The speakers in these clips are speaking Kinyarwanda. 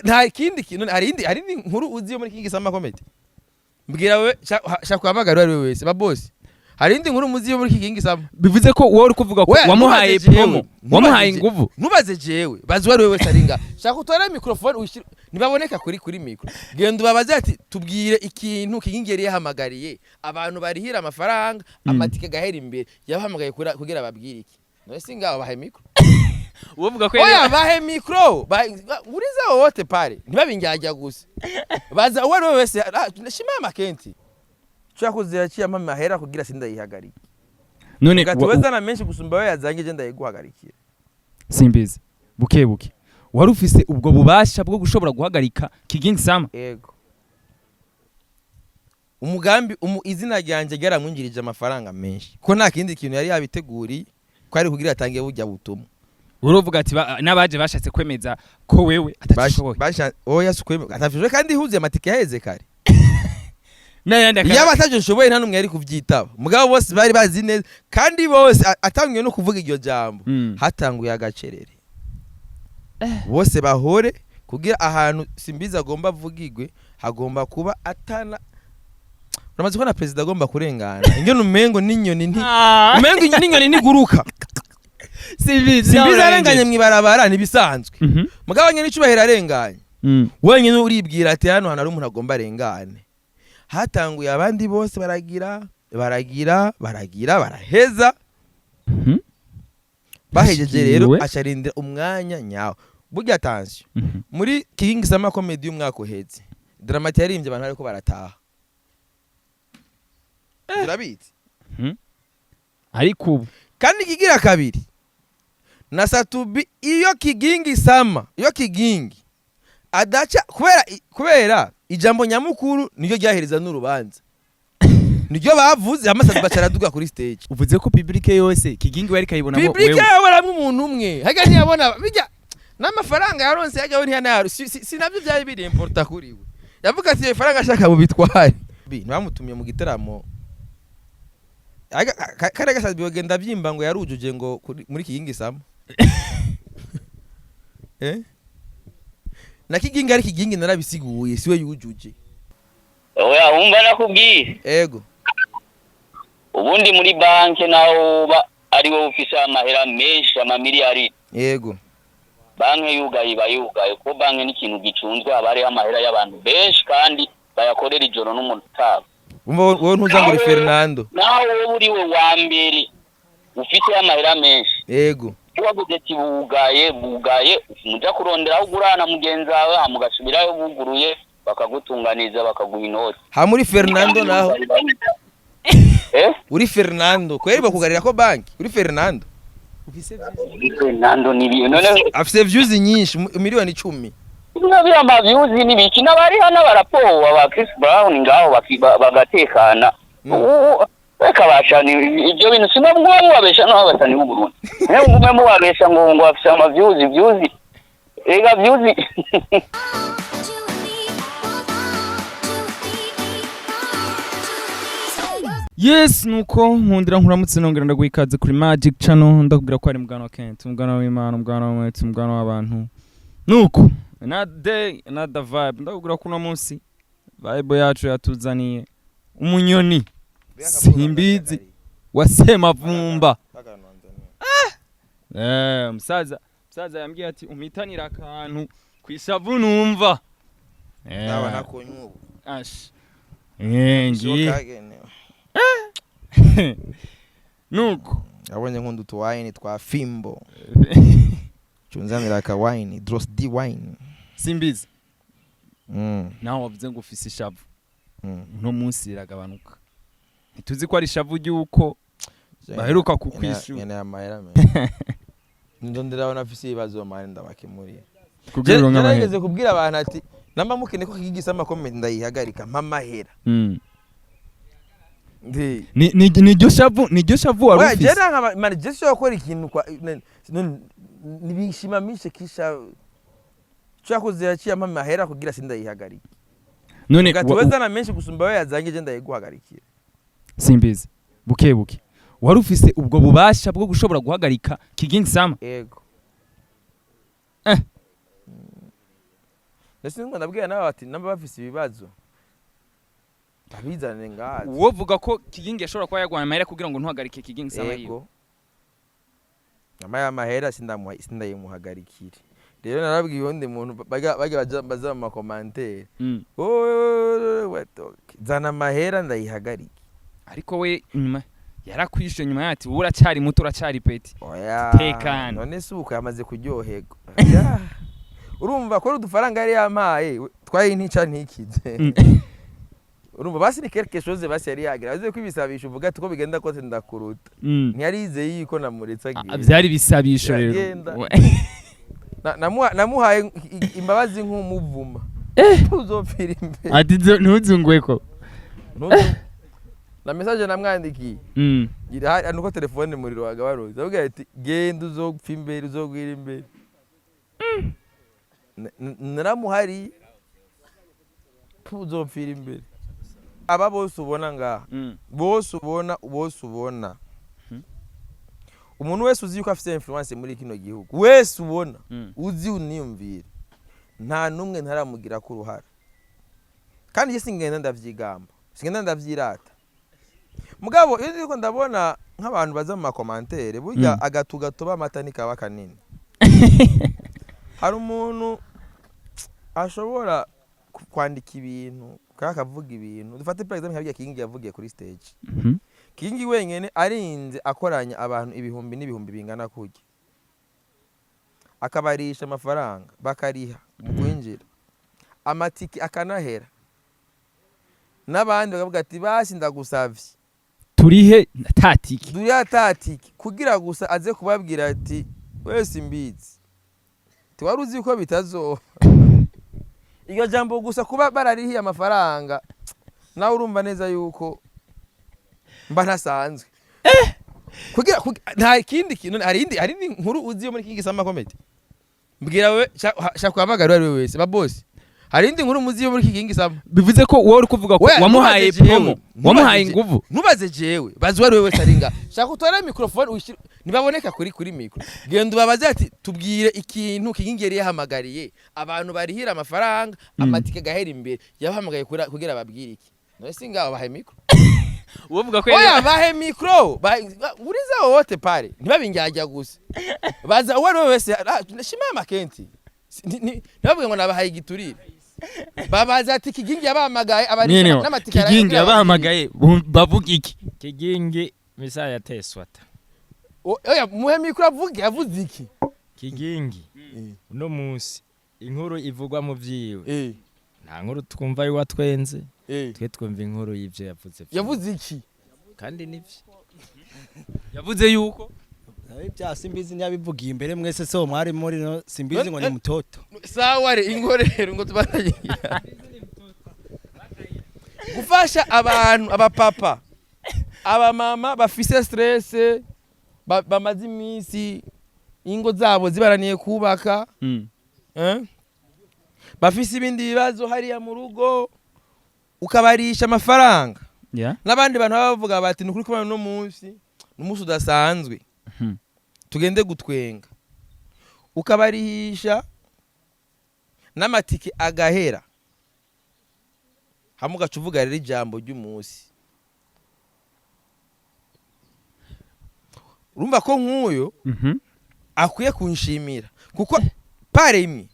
nta kindi kintu hari indi nkuru uziye muri King Sama Comedy mbwira wewe shaka kwamagara ari wewe wese ba boss hari indi nkuru muziye muri King Sama bivuze ko wowe uri kuvuga ko wamuhaye promo wamuhaye nguvu nubaze jewe bazi wari wewe saringa shaka utwara microphone nibaboneka kuri micro genda ubabaze ati tubwire ikintu King yari yahamagariye abantu barihira amafaranga amatike gahera imbere yabahamagaye kugira babwire iki no singa bahaye micro uvuga ko oya bahe micro uriza wote pale ntibabinjyajya gusa baza wari wese shimama kenti cyakuze yaciye mahera kugira sindayihagarika none gatubazana menshi gusumba we yazange je ndayiguhagarikira simbizi bukebuke wari ufise ubwo bubasha bwo gushobora guhagarika King Sama yego umugambi izina ryanje ryaramwinjirije amafaranga menshi ko nta kindi kintu yari yabiteguri ko ari kugira atangiye bujya butumwa uruvuga ati nabaje bashatse kwemeza ko wewe atashoboye oya sukwemeza atafishwe kandi huze amatike yaheze kare nayanda kare yaba ataje nshoboye nta numwe yari kuvyitaba mugabo bose bari bazi neza kandi bose atangiye no kuvuga iryo jambo hatanguye agacerere bose bahore kugira ahantu simbiza agomba avugirwe hagomba kuba atana uramaze ko na president agomba kurengana ingene umengo n'inyoni umengo n'inyoni niguruka simbiza arenganye mwibarabara nibisanzwe mugabo nyene icubahera arenganye wenyine uribwira ati hano hari umuntu agomba arengane hatanguye abandi bose baraheza bahejeje rero asharindira umwanya nyawo burya attention muri King Sama Comedy umwaka uheze Dramati yarimbye abantu ariko barataha birabitse ariko ubu kandi kigira kabiri na Satubi iyo King Sama iyo King adacha kubera ijambo nyamukuru niyo ryahereza n'urubanza niryo bavuze amasatu bacaraduga kuri stage uvuze ko public yose King wari kayibona wewe public yabaramwe umuntu umwe haga ntiyabona bijya n'amafaranga yaronse yagawe ntiyanayo sinavyo byari biri important kuri we yavuga ati ifaranga ashaka bubitware ntibamutumye mu gitaramo kare gasazi bigenda byimba ngo yarujuje ngo muri King Sama na King ari King narabisiguye siwe yujuje oya umva nakubwiye ego ubundi muri banke naho ari wo ufisa amahera menshi amamiliyari yego banke yugaye ko banke ni ikintu gicunzwe abari amahera y'abantu benshi kandi bayakorera ijoro n'umutaga wowe ntuzangura Fernando naho wowe uri we wa mbere ufite amahera menshi yego wabuze ati bugaye muja kurondera ugurana mugenzi wawe amugasubirayo buguruye bakagutunganiza bakaguha inoti ha muri Fernando naho uri Fernando kweri bakugarira ko banki uri Fernando Fernando ni none afise views nyinshi miliyoni 10 nabira ma views ni biki nabari hano barapowa ba Chris Brown ngaho bagatekana bakabasha ni ibyo bintu sinabwo babesha no batani b'Uburundi ngume mu babesha ngo afise ama views ega views yes nuko nkundira nkuramutse nongera ndaguhikaze kuri Magic Channel ndakubwira ko ari mugano wa Kent mugano w'Imana mugano w'umwete mugano w'abantu nuko another day another vibe ndakubwira ko uno munsi vibe yacu yatuzaniye umunyoni simbizi wasema vumba musaza yambwiye ati umitanira akantu kwishavu numva nawe nakonyubu ash ngi nuko abonye nkundu tuwine twa Fimbo chunzanira ka wine Dross D wine simbizi naho wavuze ngo ufise ishavu no munsi iragabanuka ntituzi ko ari ishavu ryuko baheruka kukwishura nyene amahera me ndondera wana afise ibibazo mari ndabakemuriye kugira ngo nageze kubwira abantu ati namba mukene ko King Sama Comedy ndayihagarika mpamahera niryo shavu wari ufise jera nka manager yakora ikintu kwa nibishimamishe kisha cyakoze yaciye amahera kugira sindayihagarika none gatubazana menshi gusumba we yazange je ndayiguhagarikira simbizi bukebuke wari ufise ubwo bubasha bwo gushobora guhagarika King Sama yego ndetse ngo ndabwira nawe ati namba bafise ibibazo abizane ngazi uwo vuga ko Kigingi ashobora kuba yagwana amahera kugira ngo ntuhagarike Kigingi sama yiwe amahera sindayimuhagarikire rero narabwiye undi muntu baza mu makomantere zana amahera ndayihagarike ariko we nyuma yarakwishe nyuma yati uracyari muto uracyari peti tekana none se uko yamaze kuryoherwa urumva ko udufaranga yari yampaye twaye ntica ntikize urumva basi ni quelque chose basi yari yagira aze kwibisabisha uvuga ati ko bigenda kose ndakuruta ntiyarize yiko namuretsa gihe byari bisabisho rero namuhaye imbabazi nk'umuvuma uzopfira imbere ati ntuzungwe ko na message namwandikiye gira nuko telefone muriro wagabaroza avuga ati genda uzopfa imbere uzogwira imbere naramuhari uzopfira imbere aba bose ubona ngaha bose ubona umuntu wese uzi yuko afite influence muri kino gihugu wese ubona uzi uniyumvira nta numwe ntaramugira ku ruhara kandi je singenda ndavyigamba singenda ndavyirata mugabo iyo ndiko ndabona nk'abantu baza mu makomantere burya agatuba amata nikaba kanini hari umuntu ashobora kwandika ibintu kakavuga ibintu dufate par exemple nk'abya Kigingi yavugiye kuri stage Kigingi wenyene arinze akoranya abantu ibihumbi n'ibihumbi bingana kujya akabarisha amafaranga bakariha mu kwinjira amatiki akanahera n'abandi bakavuga ati basi ndagusavye turihe tatiki kugira gusa aze kubabwira ati wese imbizi tiwari uzi ko bitazoba iyo jambo gusa kuba bararihiye amafaranga nawe urumva neza yuko mba ntasanzwe kugira nta kindi kintu hari inkuru uzi yo muri Kigingi sama comedy mbwira we shaka kuhamagara ari wese ba boss hari indi nkuru muzi yo muri Kigingi sama bivuze ko wowe uri kuvuga ko wamuhaye promo wamuhaye inguvu nubaze jewe bazi wari wese aringa shaka utwara microphone nibaboneka kuri micro genda ubabaze ati tubwire ikintu Kigingi yari yahamagariye abantu barihira amafaranga amatike gahera imbere yabahamagaye kugira babwire iki no singa bahaye micro uvuga ko oya bahe micro uriza wote pare ntibabingyajya gusa baza wari wese shima makenti nababwiye ngo nabahaye igiturire babaza ati Kigingi yabahamagaye abari n'amatike Kigingi yabahamagaye bavuga iki Kigingi misa yateswata oya muhe micro yavuze iki Kigingi uno munsi inkuru ivugwa mu vyiwe nta nkuru twumva ari watwenze twe twumva inkuru y'ivyo yavuze iki kandi nivyo yavuze yuko bya simbizi nyabivugiye imbere mwese so mwari muri no simbizi ngo ni mutoto sawa re ingorero ngo tubatagira gufasha abantu abapapa abamama bafise stress bamaze iminsi ingo zabo zibaraniye kubaka bafise ibindi bibazo hariya mu rugo ukabarisha amafaranga n'abandi bantu bavuga bati nukuri kubana no munsi n'umunsi udasanzwe tugende gutwenga ukabarihisha n'amatike agahera hamwe ugacuvuga rero ijambo ry'umunsi urumva ko nk'uyo akwiye kunshimira kuko pare imwe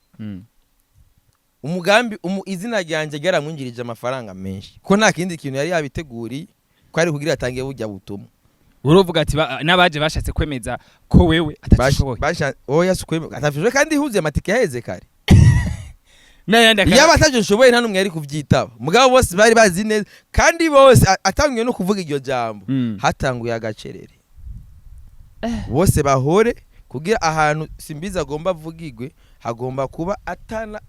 umugambi izina ryanje ryaramwinjirije amafaranga menshi ko nta kindi kintu yari yabiteguriye ko ari kugira atangiye bujya butumwa uruvuga ati nabaje bashatse kwemeza ko wewe atashoboye oya sukwemeza atafishwe kandi huze amatike yaheze kare nayandi yaba atajoshoboye nta numwe yari kuvyitaba mugabo bose bari bazi neza kandi bose atangiye no kuvuga iryo jambo hatanguye agacerere bose bahore kugira ahantu simbiza agomba avugirwe hagomba kuba atana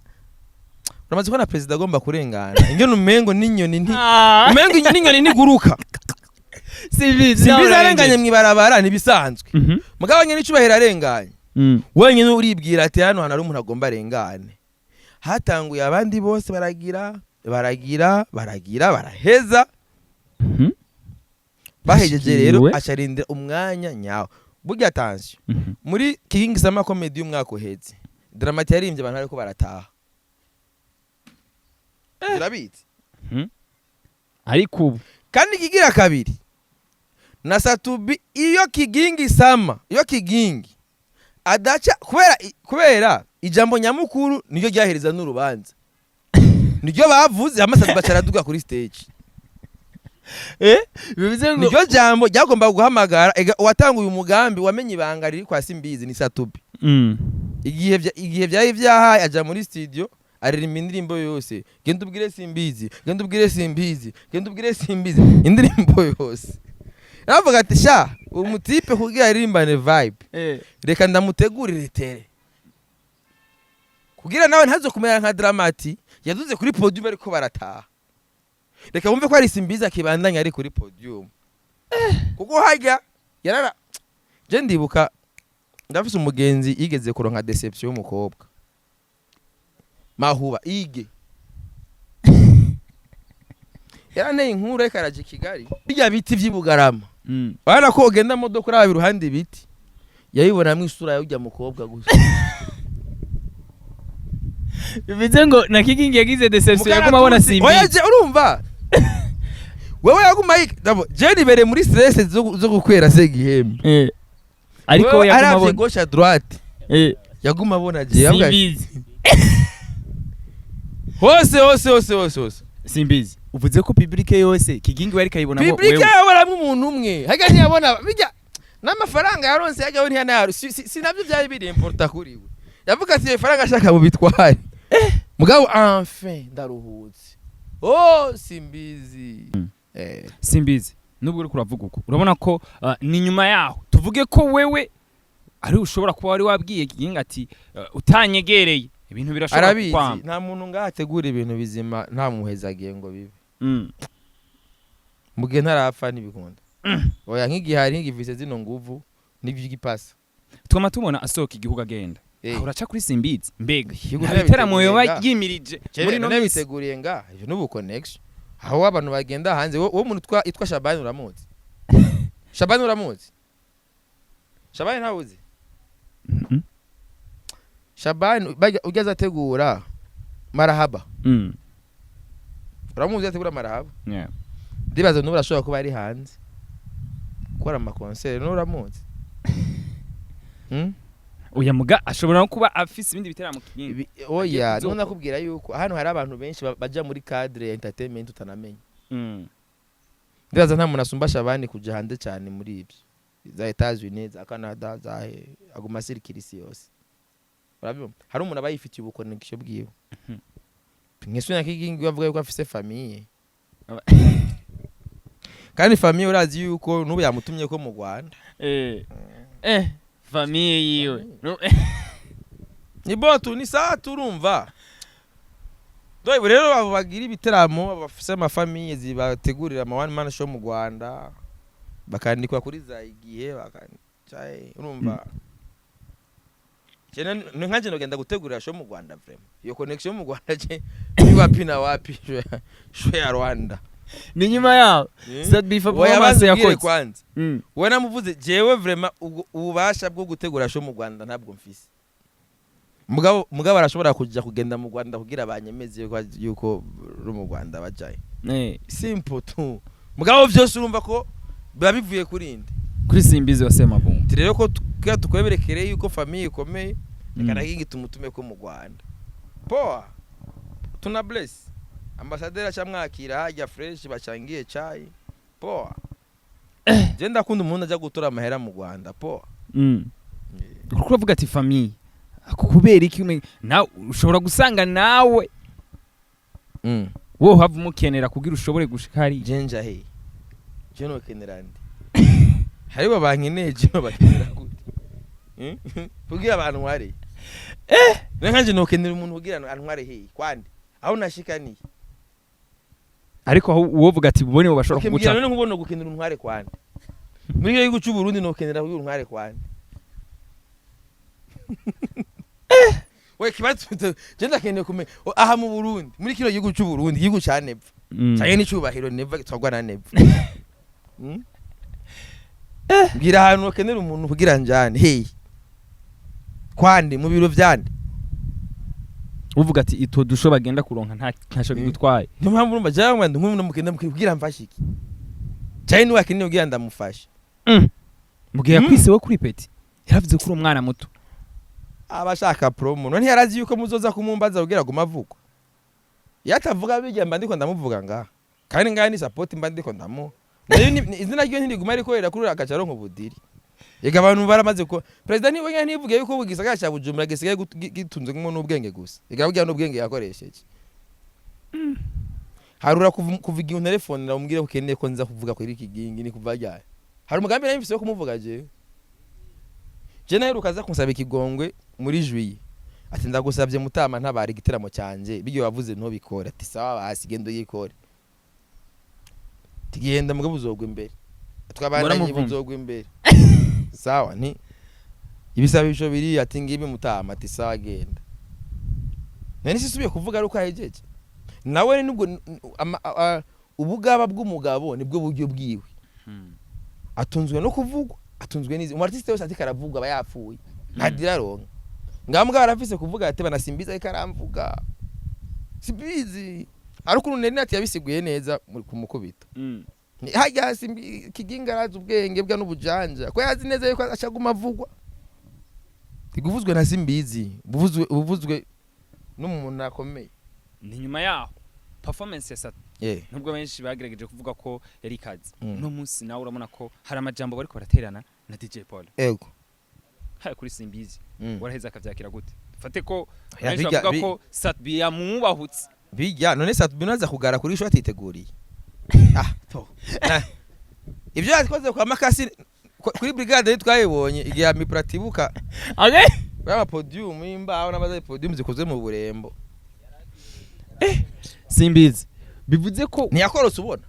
uramaze ko na president agomba kurengana ingene umengo n'inyoni umengo inyoni niguruka simbiza arenganye mwibarabara nibisanzwe mugabo nyene icubahera arenganye wenyene uribwira ati hano hana ari umuntu agomba arengane hatanguye abandi bose baraheza bahejeje rero acarindira umwanya nyawo burya attention muri Kigingi sama comedy y'umwaka uheze Dramati yarimbye abantu ariko barataha urabizi ariko ubu kandi kigira kabiri na Satubi iyo kigingi adaca kubera ijambo nyamukuru niryo ryahereza n'urubanza niryo bavuze amasatu bacaraduga kuri stage bivuze ngo niryo jambo ryagomba guhamagara watanguye umugambi wamenye ibanga riri kwa Simbizi ni Satubi igihe byari byahaye aja muri studio aririmba indirimbo yose genda ubwire Simbizi indirimbo yose navuga ati sha umutipe kugira aririmbane vibe reka ndamutegurire tere kugira nawe ntazo kumera nka Dramati yaduze kuri podium ariko barataha reka wumve ko ari Simbizi akibandanya ari kuri podium kuko hajya yarara je ndibuka ndafise umugenzi yigeze kuronka deception y'umukobwa Mahuba ige yarane inkuru reka araje Kigali bijya biti vy'Ibugarama bana ko ugenda modoka urabe iruhande ibiti yayibonamwe isura y'ujya mukobwa gusa bivuze ngo na Kigingi yagize deception yaguma abona Simbizi oyaje urumva wewe yaguma je nibere muri stress zo gukwera se gihembe ariko yaguma abona gauche à droite yaguma abona je Simbizi hose Simbizi uvuze ko public yose Kigingi wari kayibona wewe public yabaramwe umuntu umwe haga ntiyabona bijya n'amafaranga yaronse yajyaho ntiyana sinabyo byari biri important kuri we yavuga ati ifaranga ashaka mu bitware mugabo enfin ndaruhutse Simbizi Simbizi nubwo uri kuravuga uko urabona ko ni nyuma yaho tuvuge ko wewe ari ushobora kuba wari wabwiye Kigingi ati utanyegereye ibintu birashobora kwamba nta muntu ngahategura ibintu bizima nta muhezagiye ngo bibe mugihe ntarapfa n'ibikunda oya nk'igihari nk'igifise zino nguvu n'ivy'igipasa twama tubona asohoka igihugu agenda uraca kuri Simbizi mbega ibiteramo yoba yimirije muri no biteguriye nga ivyo n'ubu connection aho abantu bagenda hanze wo muntu itwa Shabani uramuzi Shabani ntawuzi Shabani ugeze ategura marahaba uramuzi ategura marahaba ndibaza n'ubu arashobora kuba ari hanze gukora amakonseri n'uramuzi oya muga ashobora no kuba afise ibindi biteramo Kigingi oya none nakubwira yuko hano hari abantu benshi baja muri cadre ya entertainment utanamenye ndibaza nta muntu asumba Shabani kuja hanze cyane muri ibyo za Etats-Unis za Canada za aguma sirikirisi yose urabibona hari umuntu abayifitiye ubukonekisho bwiwe nk'isuna Kigingi bavuga yuko afise famille kandi famille urazi yuko nubu yamutumye ko mu Rwanda famille yiwe ni botu ni saa turumva doye rero abo bagira ibiteramo bafise ama famille zibategurira ama one man show mu Rwanda bakandikwa kuri za igihe bakancaye urumva cyane nkanje nogenda gutegurira show mu Rwanda vraiment iyo connection mu Rwanda je wapi na wapi show ya Rwanda ni nyuma yaho sad before performance yakoze kwanza we namuvuze jewe vraiment ububasha bwo gutegura show mu Rwanda ntabwo mfise mugabo arashobora kujya kugenda mu Rwanda kugira abanyemeze yuko ru mu Rwanda bajaye simple tu mugabo byose urumva ko babivuye kurinde kuri Simbizi wasema bombe rero ko tukweberekere yuko famille ikomeye kana Kigingi tumutume ko mu Rwanda poa tuna bless ambasaderi acamwakira hajya fresh bacangiye chai poa je ndakunda umuntu aja gutora amahera mu Rwanda poa kuko uvuga ati famille kubera iki nawe ushobora gusanga nawe wo hava umukenera kugira ushobore gushika hari jenja he je no kenera ndi hari babankeneye je no bakenera gute kugira abantu wari nkanje no kenera umuntu kugira antware he kwandi aho nashikaniye ariko aho uwovuga ati bubone bo bashobora kuguca none nkubona gukenera untware kwandi muri gihugu cy'u Burundi no kenera kugira untware kwandi we kibatse je ndakeneye kume aha mu Burundi muri kino gihugu cy'u Burundi gihugu cyanepfa cyane n'icubahiro neva gitwagwa na nepfa ngira ahantu kenera umuntu kugira njane hey kwandi mu biro vyande uvuga ati ito dusho bagenda kuronka ntasho bigutwaye niyo mpamvu urumva cyangwa ndumwe mukenda mukibwira mfashe iki cyane niwe akeneye kugira ndamufashe mugihe yakwise we kuri peti yaravuze kuri umwana muto abashaka promo none yarazi yuko muzoza kumumbaza kugira ngo mavuko yatavuga bijyamba ndiko ndamuvuga ngaha kandi ngaha ni support mba ndiko ndamu izina ryo ntiriguma ariko era kuri akacaro nk'ubudiri yega abantu baramaze ko president niwe nyine nivuge yuko bugisagara cya Bujumbura gisigaye gitunze nk'umuntu n'ubwenge gusa yega bugira n'ubwenge yakoresheje harura kuvuga telefone na umbwire ukeneye ko nza kuvuga kuri iki gingi ni kuva ryari hari umugambi nari mfise wo kumuvuga je nayo rukaza kunsaba ikigongwe muri juillet ati ndagusabye mutama ntabari igiteramo cyanje bigiye wavuze nto bikora ati sawa basi gendo yikore tigenda mugabo uzogwe imbere twabandanye buzogwe imbere sawa ni ibisabisho biri ati ngibi mutama ati sawa genda nani sisubiye kuvuga ari uko ahejeje nawe nubwo ubugaba bw'umugabo nibwo buryo bwiwe atunzwe no kuvugwa atunzwe nizi umartiste wese ati karavugwa bayapfuye ntadira ronka ngambwa arafise kuvuga ati banasimbiza ariko aramvuga sibizi ariko unene ati yabisiguye neza ku mukubito hajya kigingaraza ubwenge bwa n'ubujanja ko yazi neza yuko ashaguma avugwa tiguvuzwe na simbizi buvuzwe n'umuntu akomeye ni nyuma yaho performance ya Sat nubwo benshi bagerageje kuvuga ko yari kazi no munsi nawe urabona ko hari amajambo bariko baraterana na DJ Paul ego hari kuri simbizi waraheza akavyakira gute fate ko benshi bavuga ko Sat yamubahutse bijya none Sat binaza kugara kuri sho atiteguriye to ibyo yakoze kwa makasi kuri brigade yitwayibonye igihe mipratibuka baba podium imbaho nabaza podium zikozwe mu burembo simbizi bivuze ko ntiyakorose ubona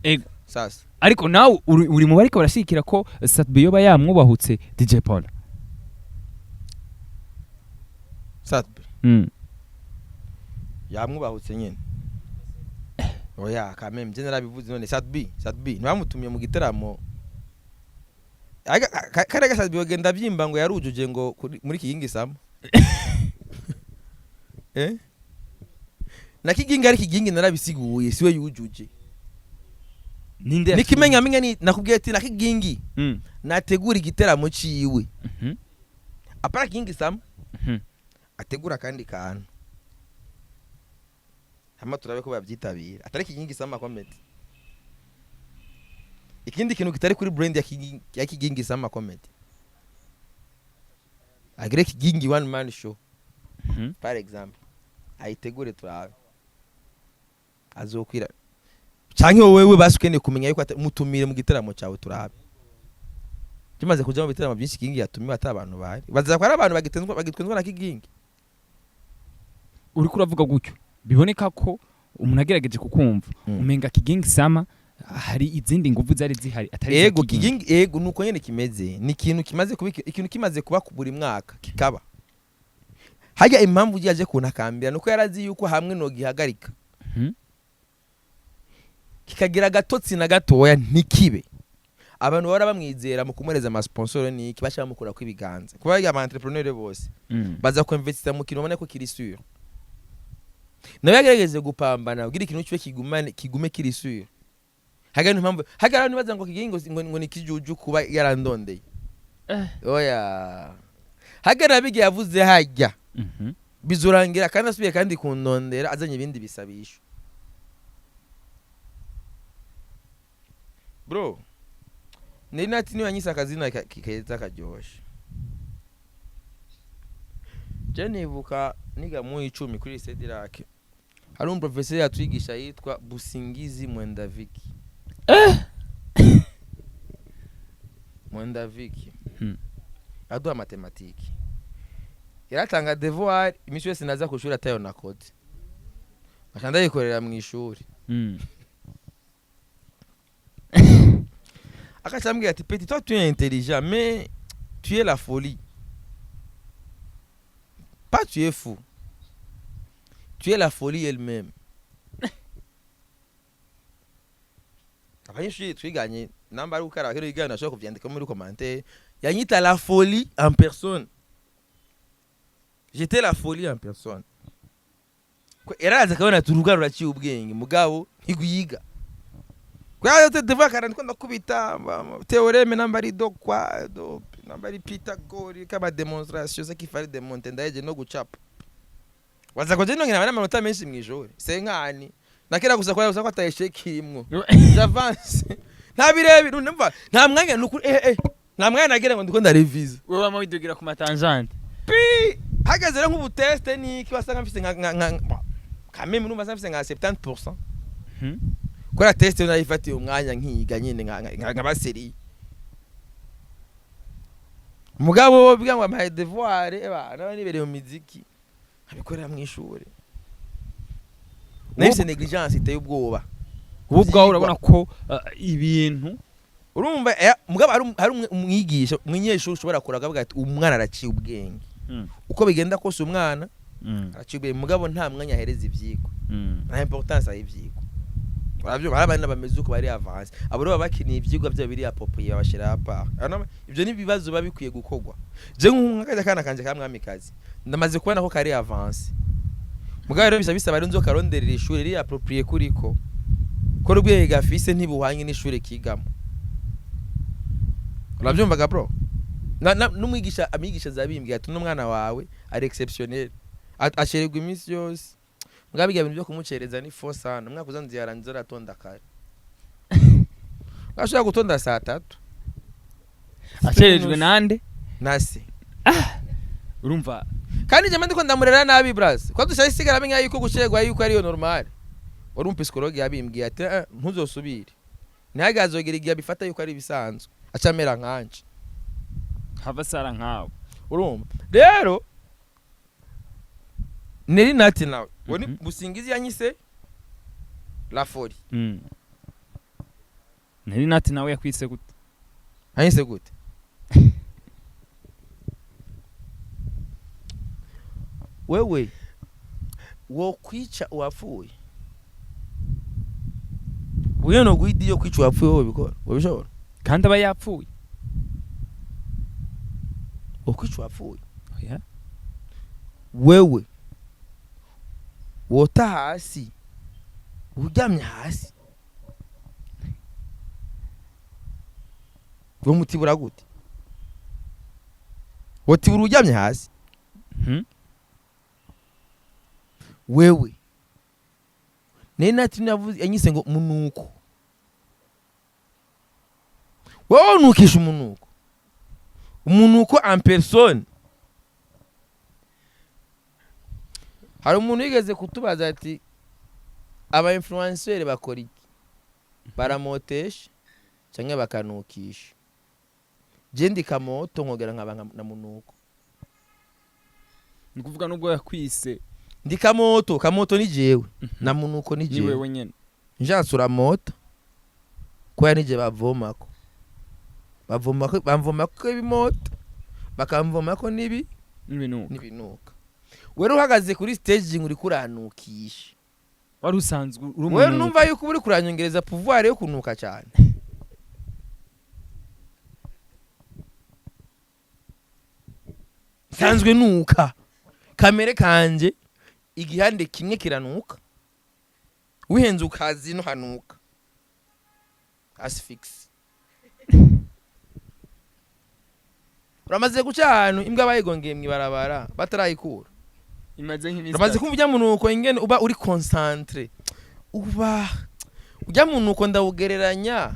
ego sasa ariko nawe uri mu bariko barashikira ko Sat yoba yamwubahutse DJ Paul Sat yamwubahutse nyene oya kameme je narabivuze none Sat B ntibamutumye mu giteramo kare Sat B bagenda byimba ngo yarujuje ngo muri kigingi samo na kigingi ari kigingi narabisiguye siwe yujuje ninde nikimenya ni nakubwiye ati na kigingi nategura igiteramo ciwe apara kigingi samo ategura kandi kantu hama turabe ko babyitabira atari kigingi sama comedy ikindi kintu kitari kuri brand ya kigingi sama comedy agire kigingi one man show par exemple aitegure turabe azokwira canke wewe basukene kumenya yuko mutumire mu giteramo cyawe turabe kimaze kuja mu biteramo byinshi kigingi yatumiwe atabantu bari baza ko ari abantu bagitwenzwa na kigingi uri kuravuga gutyo biboneka ko umuntu agerageje kukumva umenga kigingi sama hari izindi nguvu zari zihari atari ego kigingi ego nuko nyene kimeze ni ikintu kimaze kuba ikintu kimaze kuba buri mwaka kikaba hajya impamvu yaje kunakambira nuko yarazi yuko hamwe no gihagarika kikagira gatotsi na gatoya ntikibe abantu bara bamwizera mu kumwereza ama sponsor ni kibasha mukura kwibiganza kuba ya entrepreneur bose baza ko investisa mu kintu ubone ko kiri sûr nawe yagerageze gupambana ugira ikintu cyo kigume kiri sûr hagana impamvu hagara nibaza ngo kigingo ngo ni kijuju kuba yarandondeye oya hagara bige yavuze hajya bizurangira kandi asubiye kandi kundondera azanye ibindi bisabisho bro nati niwe anyisa akazina keza karyoshe je nibuka niga mu 10 kuri Sedirake hari professeur yatwigisha yitwa Busingizi Mwendaviki Mwendaviki aduha matematiki yaratanga devoir imisho yose naza ku shuri atayo na code akanda yikorera mu ishuri akachambia ati petit toi tu es intelligent mais tu es la folie pas tu es fou tu es la folie elle-même abanyeshuri twiganye namba ari ukara kero igana nashaka kuvyandika muri commentaire yanyita la folie en personne j'étais la folie en personne yaraza akabona ati uruga ruraciye ubwenge mugabo ntigwiga kwa devoir karandiko ndakubita théorème nambari do kwa do nambari Pythagore kama démonstration ça qu'il fallait démontrer ndaje no gucapa waza koje no ngina amanota menshi mwijoro senkani nakera gusa kwa ko atayesheki imwo j'avance nta birebi numva nta mwanya nuku nta mwanya nagira ngo ndiko ndarevise wewe wama widugira ku matangente pi hagaze rero nk'ubu test ni kiwasanga mfise nka kame mu numva mfise nka 70%. Kwa test unayifatiye umwanya nkiga nyine nka baseri mugabo biga ngo amaye devoir bana nibereye mu miziki abikorera mu ishuri nahise negligence iteye ubwoba ubwo urabona ko ibintu urumva mugabo hari umwigisha umunyeshuri ushobora kuraga ati umwana araciye ubwenge uko bigenda kose umwana araciye ubwenge mugabo nta mwanya ahereza ivyiko nta importance y'ivyiko Abyo barabana bameze uko bari avance abo rero bakiniye ivyigwa byo biri apopoye babashira apa ibyo ni bibazo babikwiye gukogwa je nk'akaje kana kanje kamwamikazi ndamaze kubona ko kari avance mugabo rero bisaba rero nzoka ronderera ishuri ri approprié kuriko ko rubwiye gafise ntibuhanye n'ishuri kigamo urabyumvaga bro n'umwigisha amigisha zabimbwiye ati n'umwana wawe ari exceptionnel ashererwa iminsi yose Mugabiga ibintu byo kumucereza ni fo sana mwaka uzanzi yarangiza ratonda kare Gashaka gutonda saa 3 acerejwe nande nase urumva kandi je ndiko ndamurera nabi bras ko dushayisigara menye yuko gucererwa yuko ari yo normal wari psychologue yabimbwiye ati ntuzosubire ntihagazogera igihe bifata yuko ari bisanzwe acamera nkanje hava sara nkawe urumva rero neri nati nawe woni busingizi yanyise la fori neri nati nawe yakwise gute yanyise gute wewe wo kwica uwapfuye uyo no gwidi yo kwica uwapfuye wowe bikora wabishobora kandi aba yapfuye wo kwica uwapfuye oya wewe wota hasi uryamye hasi wo mutibura gute wotibura uryamye hasi wewe nati navuze yanyise ngo munuko wowe nukisha umunuko en personne hari umuntu yigeze kutubaza ati aba influencer bakora iki baramotesha cyangwa bakanukisha je ndikamoto nkogera nkaba na munuko nikuvuga nubwo yakwise kamoto ni jewe na munuko ni jewe wewe nyene njansura moto kwa nije bavomako bamvomako ibimoto bakamvomako nibinuka wari uhagaze kuri stage nguri kuranukisha wari usanzwe uri umuntu wewe numva yuko uri kuranyongereza pouvoir yo kunuka cyane sanzwe nuka kamere kanje igihande kimwe kiranuka wihenze ukazi no hanuka asfix uramaze guca ahantu imbwa bayigongeye mwibarabara batarayikura imaze nk'imisi uramaze kumva munuko ingene uba uri concentré uba ujya munuko ndawugereranya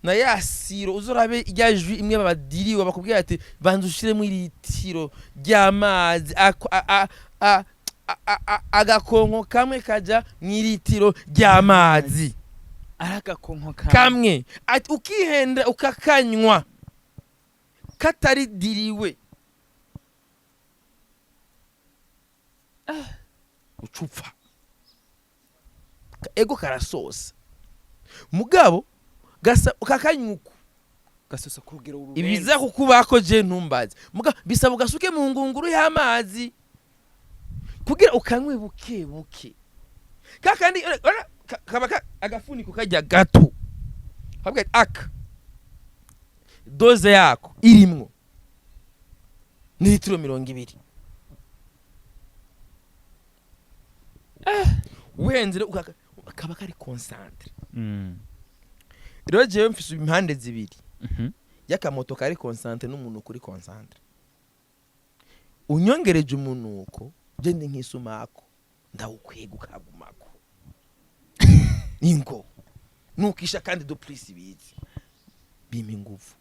na yasiro uzorabe ijyajwi imwe babadiriwe bakubwira ati banza ushire mu litiro ry'amazi agakonko kamwe kaja mu litiro ry'amazi aragakonko kamwe ati ukihenda ukakanywa katari diriwe ucupfa ego karasosa mugabo gasa ukakanyuko gasosa kurugero urubenzi ibiza kukubako je ntumbaze mugabo bisaba gasuke mu ngunguru y'amazi kugira ukanywe buke kakandi kabaka agafuniko kajya gato habwa aka doze yako irimwo ni litiro 200 uhenze rero akaba kari concentre rero jewe mfise impande zibiri y'akamoto kari concentre n'umuntu kuri concentre unyongereje umunuko gende nk'isumako ndawukwega ukagumako ningo nukisha kandi duplisi bizi bima ingufu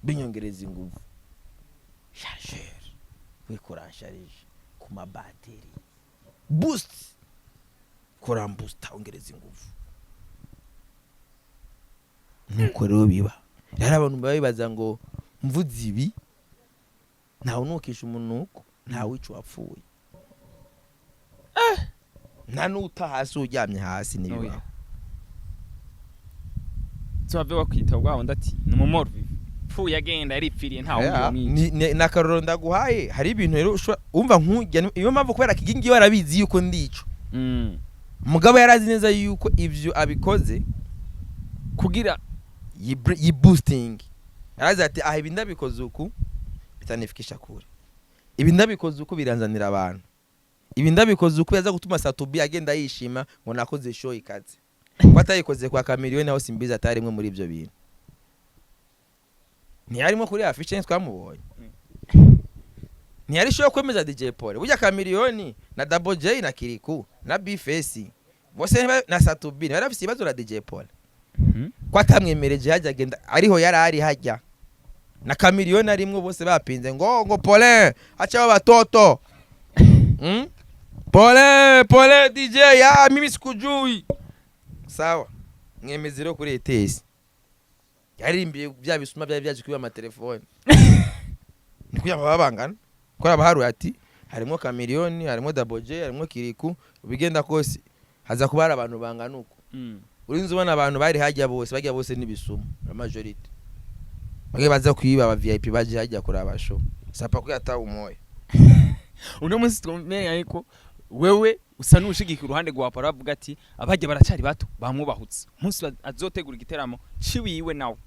binyongereza ingufu chargeur wikoransharije ku mabateri boost koram boost ongereza ingufu nuko rero biba rero abantu babibaza ngo mvuze ibi ntawe nukisha umunuko ntawe wica wapfuye nta nuta hasi uryamye hasi nibiba Tuave wakwita wawo ndati numumorvi pfu yagenda yaripfiriye ntawe ni nakaroro ndaguhaye hari ibintu rero umva nkujya iyo mpamvu kubera kigingi warabizi yuko ndico mugabo yarazi neza yuko ivyo abikoze kugira yi boosting yarazi ati ah ibi ndabikoze uku bitanifikisha kure ibi ndabikoze uku biranzanira abantu ibi ndabikoze uku yaza gutuma Satubi agenda yishima ngo nakoze show ikaze kwatayikoze kwa Chameleone aho simbiza atarimwe muri ivyo bintu ntiyarimo kuri affiche twamubonye ntiyari show kwemeza DJ Paul burya Chameleone na Double J na Kiriku na B-Face bose na Satubi barafise ibibazo na DJ Paul kwatamwemereje hajya agenda ariho yarari hajya na Chameleone arimwe bose bapinze ngo Paulin acha batoto Paulin DJ ya mimi sikujui sawa mwemezero kuri ETS yarimbiye bya bisuma bya byaje kwiba ama telefone nikuya babangana kora baharu ati harimo Chameleone harimo Double J harimo Kiriku bigenda kose haza kubara abantu bangana uko urinzi ubona abantu bari hajya bose nibisuma la majority bage baza kwiba aba VIP baje hajya kuri abasho sapa ko yatawe umoya uno munsi twumenya ariko wewe usa nushigika uruhande rwa Paul avuga ati abajye baracari bato bamwubahutse umunsi azotegura igiteramo ciwiwe nawe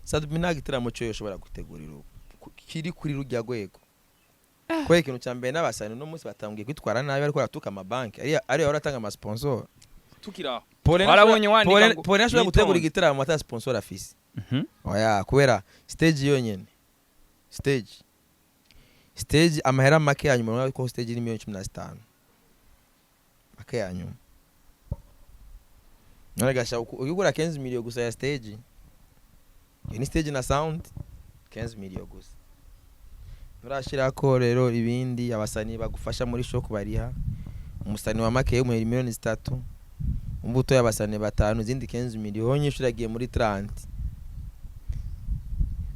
Satubi nta giteramo cyo yoshobora gutegurira kiri kuri rujya gwego kwe ikintu cyambere n'abasani no munsi batangiye kwitwara nabi ariko aratuka amabanki ari aratanga ama sponsor tukira warabonye wandika ngo Paul ashobora gutegura igiteramo ata sponsor afise oya kubera stage yonyene stage amahera make yanyuma ko stage ni 115 make yanyuma none gasha ukugura 15 million gusa ya stage ni stage na sound 15 million gusa nurashira ko rero ibindi abasani bagufasha muri show kubariha umusani wa make yo 1 million 3 umbuto y'abasani batanu zindi 15 million nyishuragiye muri 30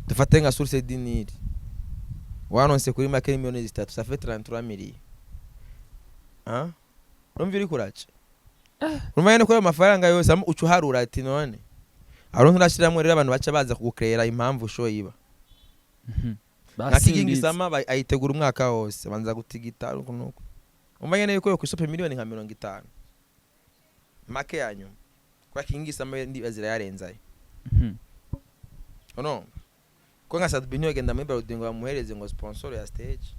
dufate nka source diniri wanonse kuri make million 3 ça fait 33 millions rumviri kuraca rumanye ko amafaranga yose ucuharura ati none aronto ndashiramo rero abantu baca baza kugukrera impamvu show yiba nakigingisama ayitegura umwaka wose banza gutigita nuko umanye neye ko yo kwisope miliyoni nka 50 make yanyu kwa kingisama ndi bazira yarenzaye ono ko nka Satubi niyo genda muri building bamuhereze ngo sponsor ya stage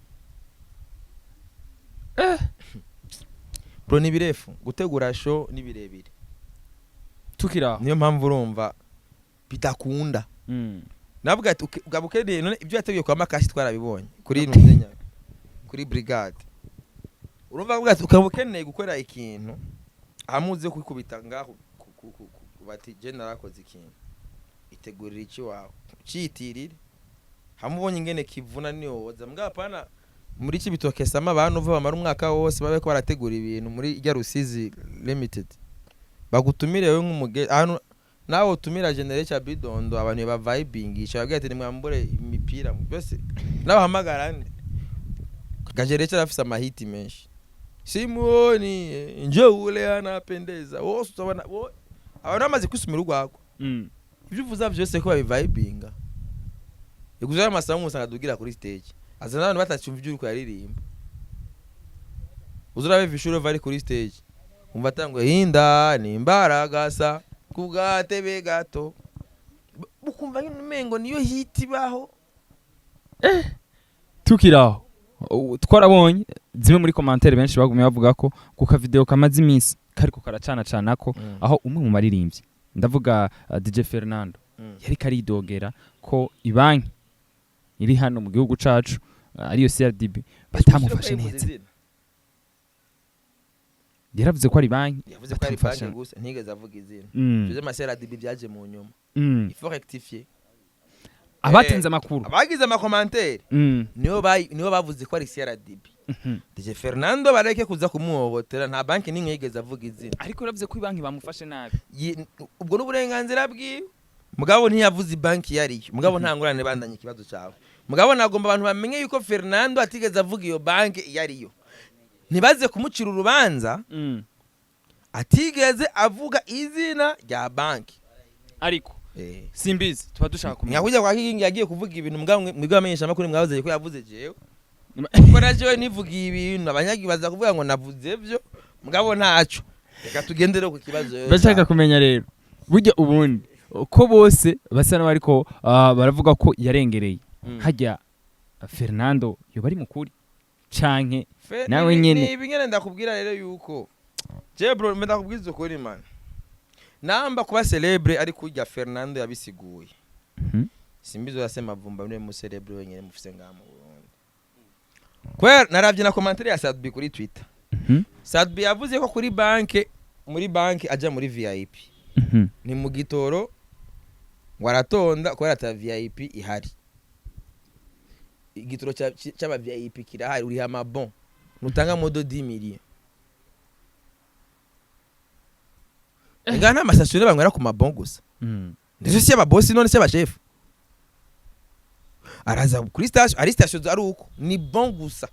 bro ni birefu gutegura show ni birebire tukira niyo mpamvu urumva bitakunda navuga ati ugabukeneye none ibyo yateguye kwa makashi twarabibonye kuri Nuzenya kuri brigade urumva avuga ati ukabukeneye gukora ikintu amuze kwikubita ngaho bati general akoze ikintu itegurira iki wawe citirire hamubonye ingene kivuna niyo woza mbwa pana muri kibitoke sama abantu uva bamara umwaka wose babe ko barategura ibintu muri ijya Rusizi limited bagutumire we nk'umuge hano nawe utumira generation bidondo abantu ba vibingisha babwiye ati nimwambure imipira byose nabahamagara gajerecha rafisa mahiti menshi Simoni njoo ule anapendeza wose utabona abantu amaze kwisumira urwako ibyo uvuza byose ko babivibinga iguza amasamu usanga dugira kuri stage azana abantu batacumva ibyo uriko yaririmba uzurabe vishuro vari kuri stage umva tangwe hinda ni imbaraga sa kugatebe gato bukumva nk'umengo niyo hiti baho tukiraho twarabonye zimwe muri commentaire benshi bagumye bavuga ko kuka video kamaze iminsi kariko karacana canako aho umwe mu maririmbyi ndavuga DJ Fernando yari karidogera ko ibanki iri hano mu gihugu cacu ariyo CRDB batamufashe neza. Yaravuze ko ari banki, yavuze ko ari banki gusa ntigeze avuga izina. Tuze CRDB byaje mu nyuma. Il faut rectifier. Abatenze amakuru abagize amakomantere niyo bavuze ko ari CRDB. DJ Fernando bareke kuza kumuhohotera nta banki nimwe yigeze avuga izina. Ariko yaravuze ko ibanki bamufashe nabi. Ubwo n'uburenganzira bwiwe. Mugabo ntiyavuze banki yariyo. Mugabo nta ngurane bandanye ikibazo cyawe. Mugabo nagomba abantu bamenye yuko Fernando atigeze avuga iyo banki yariyo. Nibaze kumucira urubanza atigeze avuga izina rya banki. Ariko simbizi tuba dushaka kumenya. Nyakujya kwa Kingi yagiye kuvuga ibintu mwigwa amenyesha makuru mwavuze ko yavuze jewe. Ko naje nivugiye ibintu abanyagibaza kuvuga ngo navuze byo mugabo ntaco. Reka tugendere ku kibazo. Bashaka kumenya rero. Burya ubundi ko bose basa n'abariko baravuga ko yarengereye. Hajya Fernando yo bari mukuri canke nawe nyene nibi nyene ndakubwira rero yuko je bro ndakubwiza ukuri man namba kuba celebre ari kujya Fernando yabisiguye simbizo yasema vumba mwe mu celebre wenyene mufise ngamo Burundi kwera naravye na commentaire ya Sadbi kuri Twitter Sadbi yavuze ko kuri banke muri banke aja muri VIP ni mu gitoro waratonda ko ata VIP ihari igitoro cy'aba VIP kirahari uri amabon nutanga modo 10 millions ngana amasasyo bangwera ku mabon gusa ndetse si ababosi none se abachef araza kuri station ari station ari uko ni bon gusa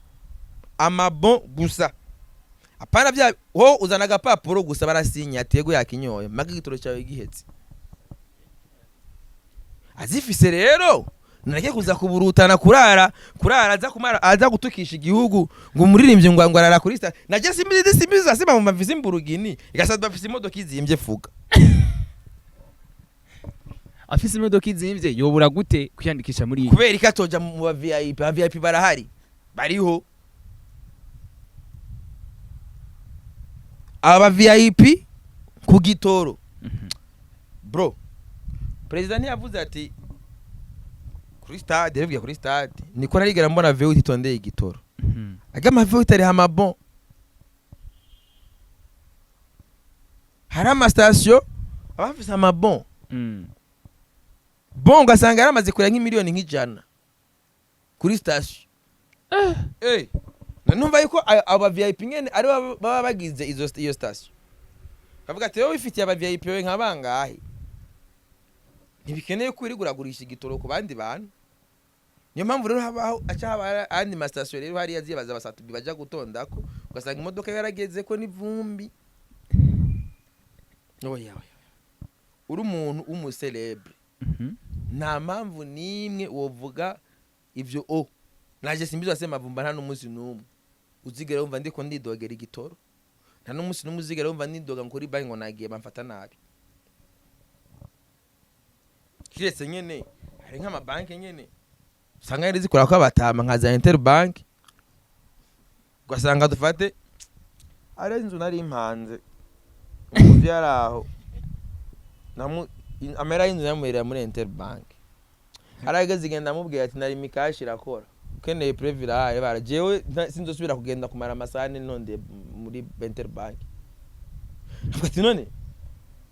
amabon gusa apana bya ho uzana agapapuro gusa barasinya atego yakinyoye maga igitoro cyawe gihetse azifise rero nake kuza kuburutana kurara aza kumara aza gutukisha igihugu ngo umuririmbye ngo arara kuri station naje simbizi asema mu mavisi mburugini igasaba bafise imodoka izimbye fuga afise imodoka izimbye yobura gute kwiyandikisha muri iyi kubera ikatoja mu VIP barahari bariho aba VIP ku gitoro bro president yavuze ati kuri stade yavuye kuri stade niko narigera mbona veo itondeye igitoro agama veo itari hamabon harama station abafise amabon bon gasanga yaramaze kure nk'imiliyoni nk'ijana kuri station numva yuko aba VIP nyene ari baba bagize iyo station kavuga ati wowe ifitiye aba VIP we nkabangahe ntibikeneye ko iriguragurisha igitoro ku bandi bantu niyo mpamvu rero habaho acaba andi ma station rero hari yaziye baza basatubi baja gutondako ugasanga imodoka yarageze ko n'ivumbi oya uri umuntu w'umucelebre nta mpamvu nimwe wovuga ivyo naje simbizo asema vumba nta n'umunsi n'umwe uzigera wumva ndiko ndidogera igitoro nta n'umunsi n'umwe uzigera wumva ndidoga ngo kuri banki ngo nagiye bamfata nabi kiretse nyene hari nk'ama banki nyene usanga yari zikora ko abatama nka za Interbank ugasanga dufate ari inzu nari impanze vyaraho amera y'inzu yamuherera muri Interbank arageze igenda amubwira ati nari mikashi irakora ukeneye previra haye barajewe sinzosubira kugenda kumara amasane nonde muri Interbank ati none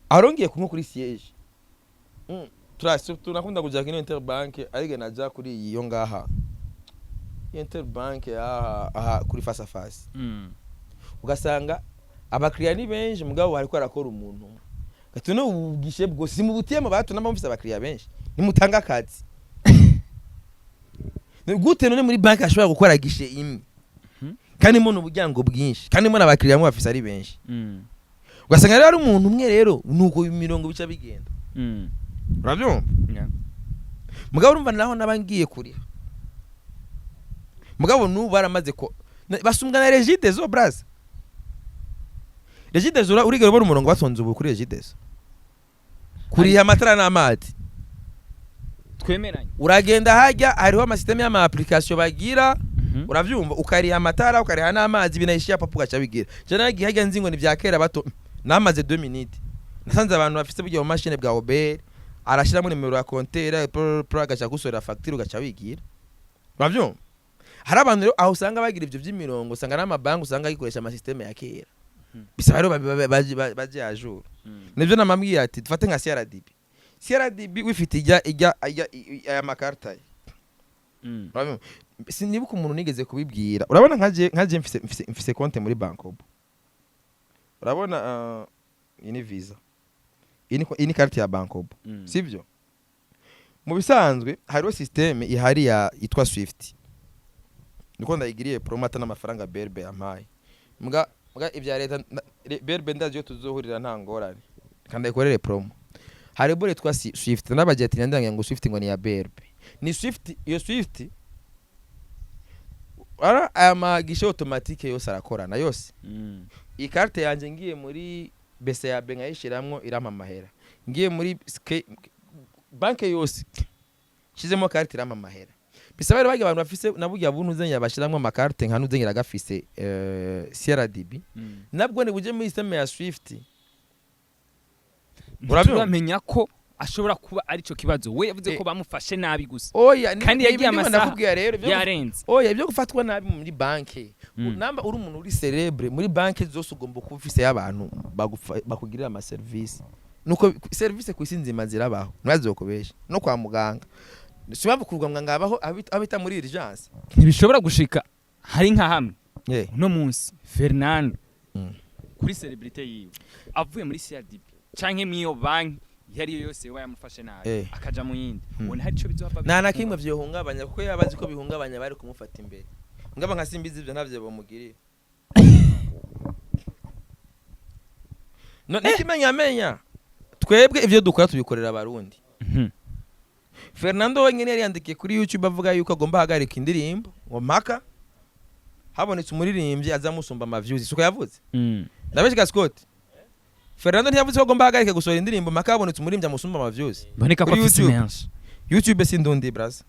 arongiye kumwe kuri siège tunakunda kuja kino Interbank arige naja kuri iyo ngaha Interbank aha kuri face à face ugasanga abakiriya ni benshi mugabo bariko arakora umuntu gatuno ugishe bwo simubutiyemo batuna bamufise abakiriya benshi nimutanga akazi gute none muri bank ashobora gukora gishe imwe kandi mu n'ubujyango bwinshi kandi mu n'abakiriya mu bafise ari benshi ugasanga rero ari umuntu umwe rero nuko imirongo bica bigenda urabyumva mugabo urumva naho nabangiye kuri mugabo n'ubu baramaze ko basumbwa na Regideso braza Regideso urigera ubona umurongo batonze ubu kuri Regideso kuri amatara n'amazi twemeranye uragenda hajya hariho amasysteme y'ama application bagira uravyumva ukariha amatara ukariha n'amazi binayishiya papa ugaca bigira je nagiye hajya nzi ngo ni vya kera bato namaze 2 minutes nasanze abantu bafite buryo mu machine bwa Uber arashiramo nimero ya compteur pro agaca gusorera facture ugaca wigira uravyumva hari abantu rero aho usanga bagira ivyo vy'imirongo usanga n'amabanki usanga yikoresha ama system ya kera bisaba rero baje ajuru nivyo namambwiye ati dufate nka CRDB wifite ijya aya makarta sinibuka umuntu nigeze kubibwira urabona nkaje mfise konte muri Bankobo urabona ini visa ini carte ya Bankobo sivyo mu bisanzwe hariho system ihari ya itwa Swift niko ndayigiriye promata n'amafaranga BRB yampaye mbwa ibya leta BRB ndaje tuzohurira nta ngorane kandi ikorere promo hari bore twa Swift n'abajeti ndangira ngo Swift ngo ni ya BRB ni Swift iyo Swift ara amagishe automatique yose arakorana yose iyi carte yanje ngiye muri BCAB nkayishiramwo irama mahera ngiye muri banke yose shizemo carte irama mahera bisaba rero abantu bafise naburya buntu zenya bashiramwo amakarte nka nuzenyira gafise CRDB nabwo ne buje muri system ya Swift uramenya ko ashobora kuba ari cyo kibazo we yavuze ko bamufashe nabi gusa oya kandi yagiye amasaha rero yarenze oya ibyo gufatwa nabi muri banke namba uri umuntu uri celebre muri banke zose ugomba kuba ufise y'abantu bakugirira ama service nuko service kwisinzima zirabaho mwazokobesha no kwa muganga sibavu kurwa mwangabaho abita muri urgence ntibishobora gushika hari nka hamwe no munsi Fernando kuri celebrity yiwe avuye muri CRDB canke miyo banki yari yose yamufashe nabi akaja mu yindi ubona hari ico bizohava nta kimwe vyohungabanya kuko yabazi ko bihungabanya bari kumufata imbere ngaba nka simbizi ivyo ntavyo bomugirira no nikimenya twebwe ivyo dukora tubikorera abarundi Fernando wenyine yari yandikiye kuri YouTube avuga yuko agomba hagarika indirimbo ngo mpaka habonetse umuririmbyi azamusumba ama views suko yavuze ndabeshika Scott Fernando ntiyavuze ko agomba hagarika gusohora indirimbo mpaka habonetse umuririmbyi amusumba ama views boneka ko afise menshi YouTube sindundi braza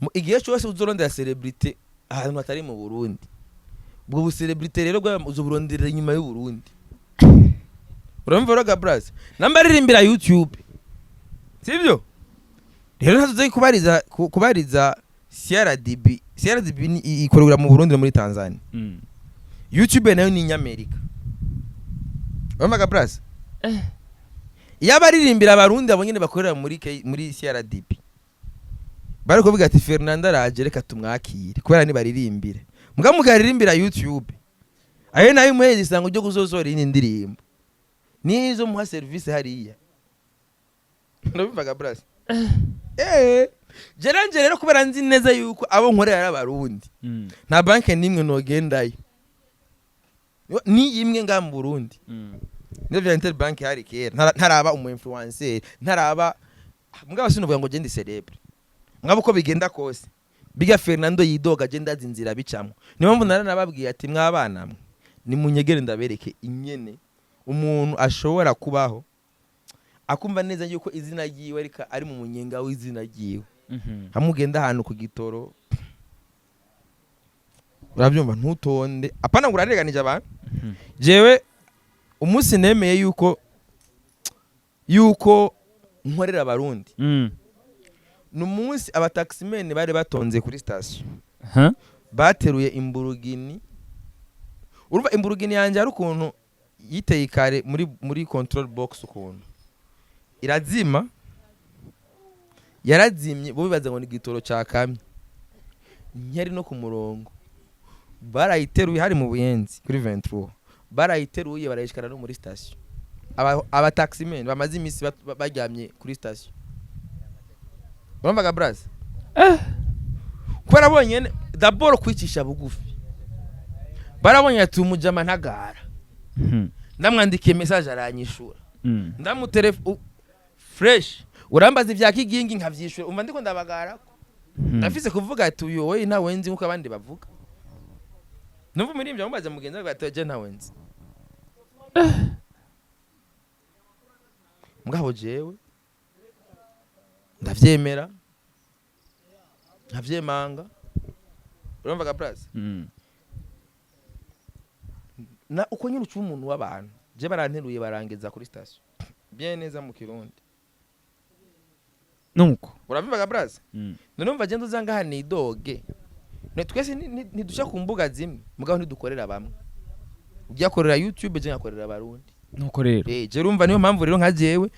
mu igihe cyose uzorondera celebrity ahantu atari mu Burundi ubwo celebrity rero uzoburondera inyuma y'u Burundi urumva roga braza nambaririmbira YouTube sivyo rero ntazuze kubariza CRDB ikorera mu Burundi no muri Tanzania YouTube nayo ni Amerika urumva braza yabaririmbira abarundi abonyene bakorera muri CRDB bari kuvuga ati Fernando araje reka tumwakire kubera ni baririmbire muga mugaririmbira YouTube ayo nayo muhezi sango ryo kuzozora ini ndirimbo nizo muha service hariya ndabivaga braza jeranje rero kubera nzi neza yuko abo nkorera abarundi nta banke nimwe nogendayo ni imwe nga mu Burundi Nevya Interbank hari kera ntaraba umu influencer ntaraba mugabo sinovuga ngo je ndi celebre mugabo ko bigenda kose biga Fernando yidoga je ndazinzira bicamwe niyo mpamvu naranababwiye ati mwabana mwe ni munyegere ndabereke inyene umuntu ashobora kubaho akumva neza yuko izina ryiwe arika ari mu munyenga w'izina ryiwe hamugenda ahantu ku gitoro urabyumva ntutonde apana ngo urareganije abantu jewe umunsi nemeye yuko nkorera abarundi numunsi abataximene bari batonze kuri station bateruye imburugini urumva imburugini yanje ari ukuntu yiteye kare muri control box ukuntu irazima yarazimye bo bibaza ngo ni gitoro cyakamye nyari no ku murongo barayiteruye hari mu Buyenzi kuri 23 barayiteruye barayishikana no muri station aba taximen bamaze imisi baryamye kuri station urumva braza kubera bonyene d'abord kwicisha bugufi barabonye ati umujama ntagara ndamwandikiye message aranyishura ndamutelefone fresh urambaza ivya kigingi nkavyishwe umva ndiko ndabagara ndafise kuvuga ati uyo we nta wenzi nkuko abandi bavuga numva muri imvya mubaza mugenza gatoje nta wenzi mugabo jewe ndavyemera nkavyemanga urumva ga plus na uko nyine ucu umuntu w'abantu je baranteruye barangeza kuri station bien neza mu Kirundi nuko uravyumva ga plus none umva genda uzanga hani doge ne twese ntidusha ku mbuga zimwe mugabo ntidukorera bamwe ujya korera YouTube je ngakorera abarundi nuko rero je rumva niyo mpamvu rero nka jewe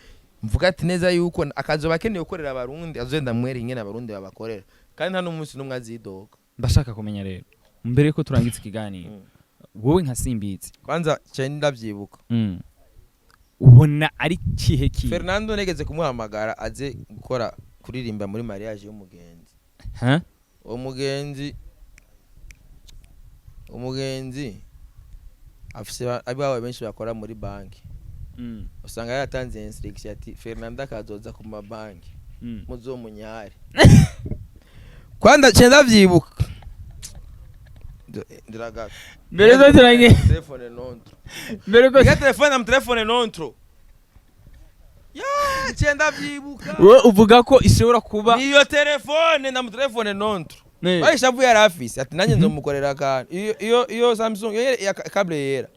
mvuga ati neza yuko akazo bakeneye gukorera abarundi azenda mwere ingene abarundi babakorera kandi nta n'umunsi n'umwe azidoga ndashaka kumenya rero mbere yuko turangitse ikiganiro wowe nka Simbizi kwanza cyane ndavyibuka ubona ari kihe ki Fernando negeze kumuhamagara aze gukora kuririmba muri mariage y'umugenzi umugenzi afise abawe benshi bakora muri banki usanga yatanze instruction ati Fernando akazoza ku mabanki muzo munyari kwanda cyenda vyibuka ndiraga mbere zo turangiye telefone nontro mbere ko telefone nontro ya cyenda vyibuka wowe uvuga ko ishobora kuba niyo telefone na telefone nontro bayishavu yari afise ati nanjye nzomukorera kandi iyo Samsung ya cable yera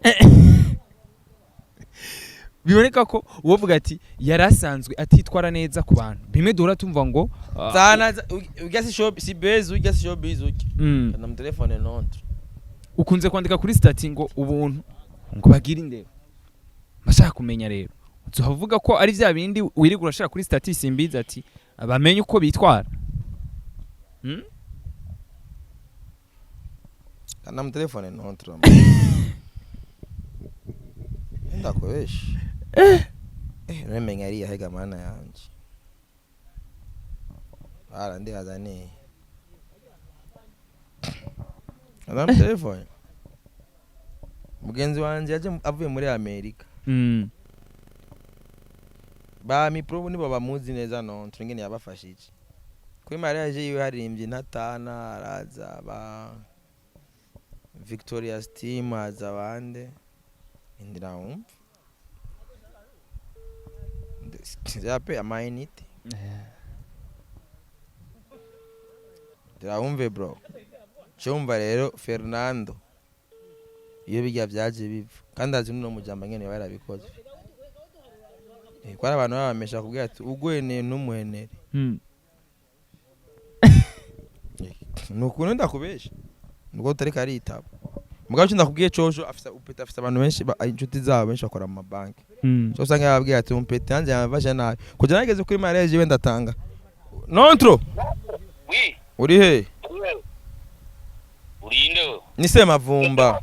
biboneka ko uvuga ati yarasanzwe atitwara neza ku bantu bimwe dora tumva ngo sana ugasi shop si base ugasi shop bizuki na telefone nontro ukunze kwandika kuri stati ngo ubuntu ngo bagira indero bashaka kumenya rero uzavuga ko ari vya bindi wirigura shaka kuri stati Simbizi ati abamenye uko bitwara na telefone nontro ndakoresha remenya ari yahega mana yanje ara ndi azane na telefone mugenzi wanje yaje avuye muri Amerika ba mi probo nibo bamuzi neza nontro ngene yabafashije kuri mariage yiwe haririmbye Natana araza ba Victoria's team aza bande indiraum Zape amainite ndiraumve bro cyumva rero Fernando iyo bijya byaje biva kandi azi no mujamba ngene barabikoze kwara abantu babamesha kubwira ati ugwene n'umuhenere nukuntu ndakubesha nuko utari karitaba mugabo cyo ndakubwiye cojo afisa upeta afisa abantu benshi inshuti zabo benshi bakora mu mabanki cyo usanga yababwiye ati umpeta yanjye yamfasha nabi kugira nageze kuri mariage we ndatanga nontro oui uri he urindo ni se mavumba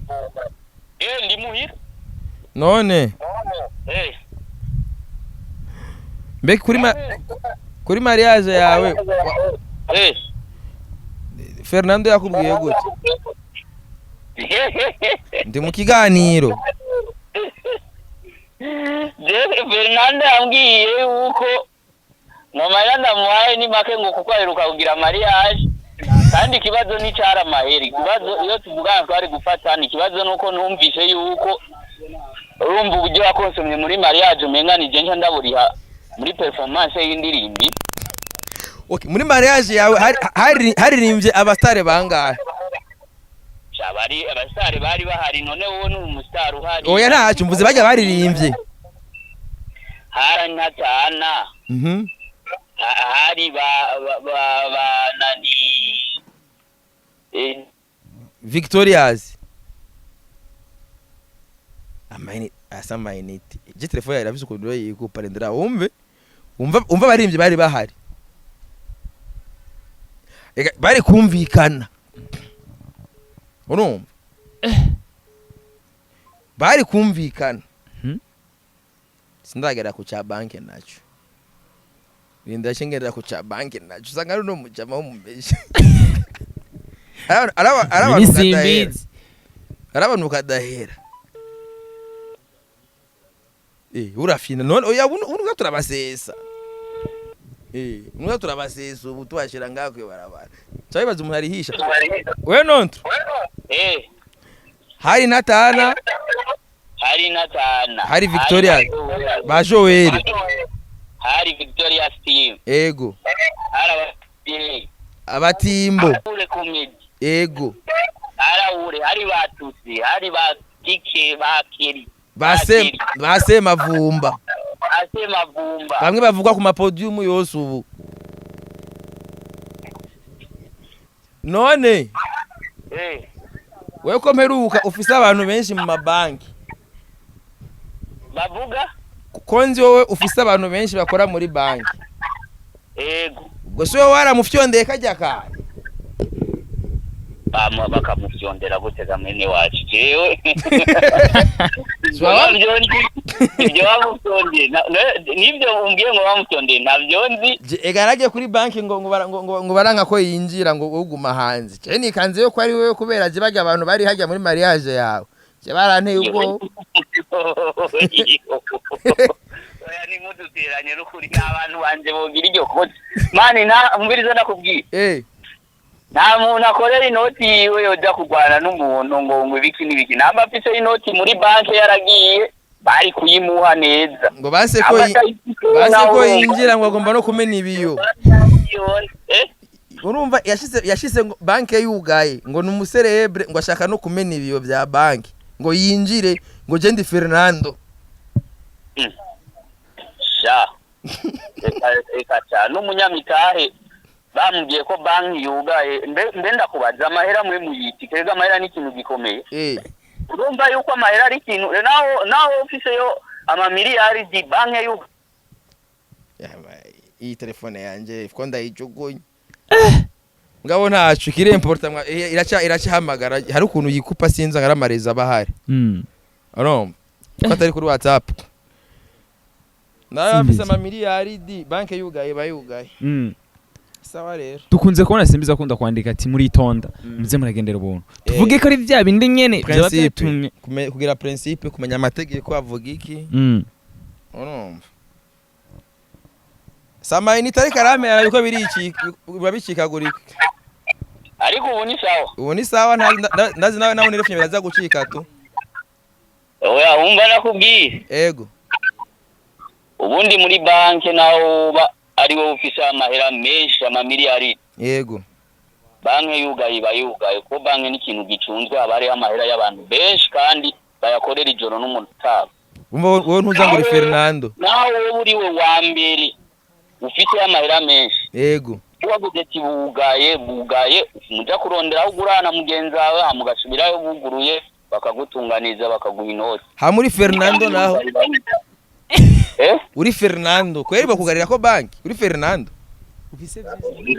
ndi muhira none mbeki kuri mariage yawe Fernando yakubwiye gute ndi mu kiganiro Fernando yambwiye uko nomara ndamuhaye ni make ngo kuko aheruka kugira mariage kandi ikibazo ni cara maheri ikibazo iyo tuvugana twari gufatana ikibazo nuko numvise yuko urumva uburyo wakonsomye muri mariage umenga ni je ndaburiha muri performance y'indirimbi. Okay, muri mariage yawe haririmbye abastare bangahe? Shabari abastare bari bahari none wowe n'umustar uhari. Oya ntacyo mvuze bajya baririmbye. Hari Natana. Hari ba nani Victoria's amaini asamainiti je telefone yarafise ukundura yiko parendera umva barimbye bari bahari bari kumvikana urumva bari kumvikana sindagera ku cha banki nacho Linda shengera ku cha banki nacho sanga runo mujama w'umubeshe araba kadahera urafina none oya unuga turabasesa unuga turabasesa ubu tubashira ngakwe barabara cyabibaza umuntu arihisha we nontro hari Natana hari Victoria ba Joel hari Victoria's team ego abatimbo Arawure komedi. ego Arawure hari batutsi, hari bakike bakeri. base mavumba Ase mavumba. bamwe bavugwa ku mapodium yose ubu none wewe ko mperuka ufise abantu benshi mu mabanki Bavuga? ko nzi wowe ufise abantu benshi bakora muri banki Ego. ubwo se wowe waramufyondeye kajya kare bakamufyondera gutega mwene wacu jewe ibyo bamufyondeye nibyo umbwiye ngo bamufyondeye ntabyo nzi egaragiye kuri banki ngo baranka ko yinjira ngo uguma hanze je nikanze yo ko ari wewe kubera je bajya abantu bari hajya muri mariage yawe je baranteye ubwo oya ni muduteranye n'ukuri abantu banje bogira iryo kote mani na mbiriza ndakubwiye nta muntu akorera inoti yiwe yoja kurwana n'umuntu ngo ibiki n'ibiki namba afise inoti muri banki yaragiye bari kuyimuha neza ngo base ko yinjira ngo agomba no kumena ibiyo urumva yashize ngo banki yugaye ngo numuserebre ngo ashaka no kumena ibiyo bya banki ngo yinjire ngo je ndi Fernando sha eka n'umunyamitahe bambwiye ko banki yugaye mbe ndakubaza amahera muri muyiti kega amahera ni ikintu gikomeye urumva yuko amahera ari ikintu naho ofise yo amamiliyari di banki yuga iyi telefone yanje ko ndayijugunye ngabo ntacu kire important iracahamagara hari ukuntu yikupa sinza ngaramareza bahari urumva ko atari kuri WhatsApp nabafise amamiliyari di banki yugaye bayugaye sawa rero dukunze kubona Simbizi akunda kwandika ati muri itonda muze muragendera ubuntu tuvuge ko ari vya bindi nyene principe kugira principe kumenya amategeko avuga iki urumva samaye ni tari karamera yuko babicikagurika ariko ubu ni sawa ndazi nawe nawe nirefye biraza gucika tu oya umva nakubwiye ego ubundi muri banki naho ari wowe ufise amahera menshi amamiliyari yego banki yugaye bayugaye ko banki ni ikintu gicunzwe abari amahera y'abantu benshi kandi bayakorera ijoro n'umutaga wowe ntuza ngo uri Fernando naho wowe uri we wa mbere ufite amahera menshi yego waguze ati bugaye muja kurondera aho gurana mugenzi wawe amugasubirayo buguruye bakagutunganiza bakaguha inoti ha muri Fernando naho uri Fernando kweri bakugarira ko banki uri Fernando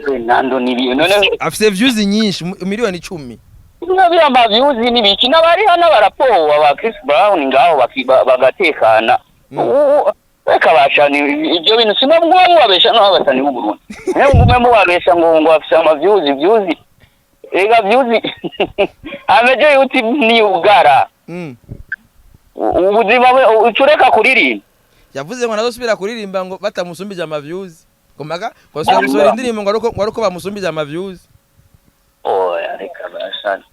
Fernando nibiyo none afise views nyinshi miliyoni 10 Nabya views nibiki nabari hano barapowa ba Chris Brown ngaho bagatekana reka bashani ibyo bintu sinabwo babesha no batani mu Burundi ngume mu babesha ngo afise ama views ega views ameje yuti ni ugara ubuzima ucureka kuririmba yavuze ngo nazosubira kuririmba ngo batamusumbije ama views komaga kwasubira indirimbo ngo ariko bamusumbije ama views oya reka bashani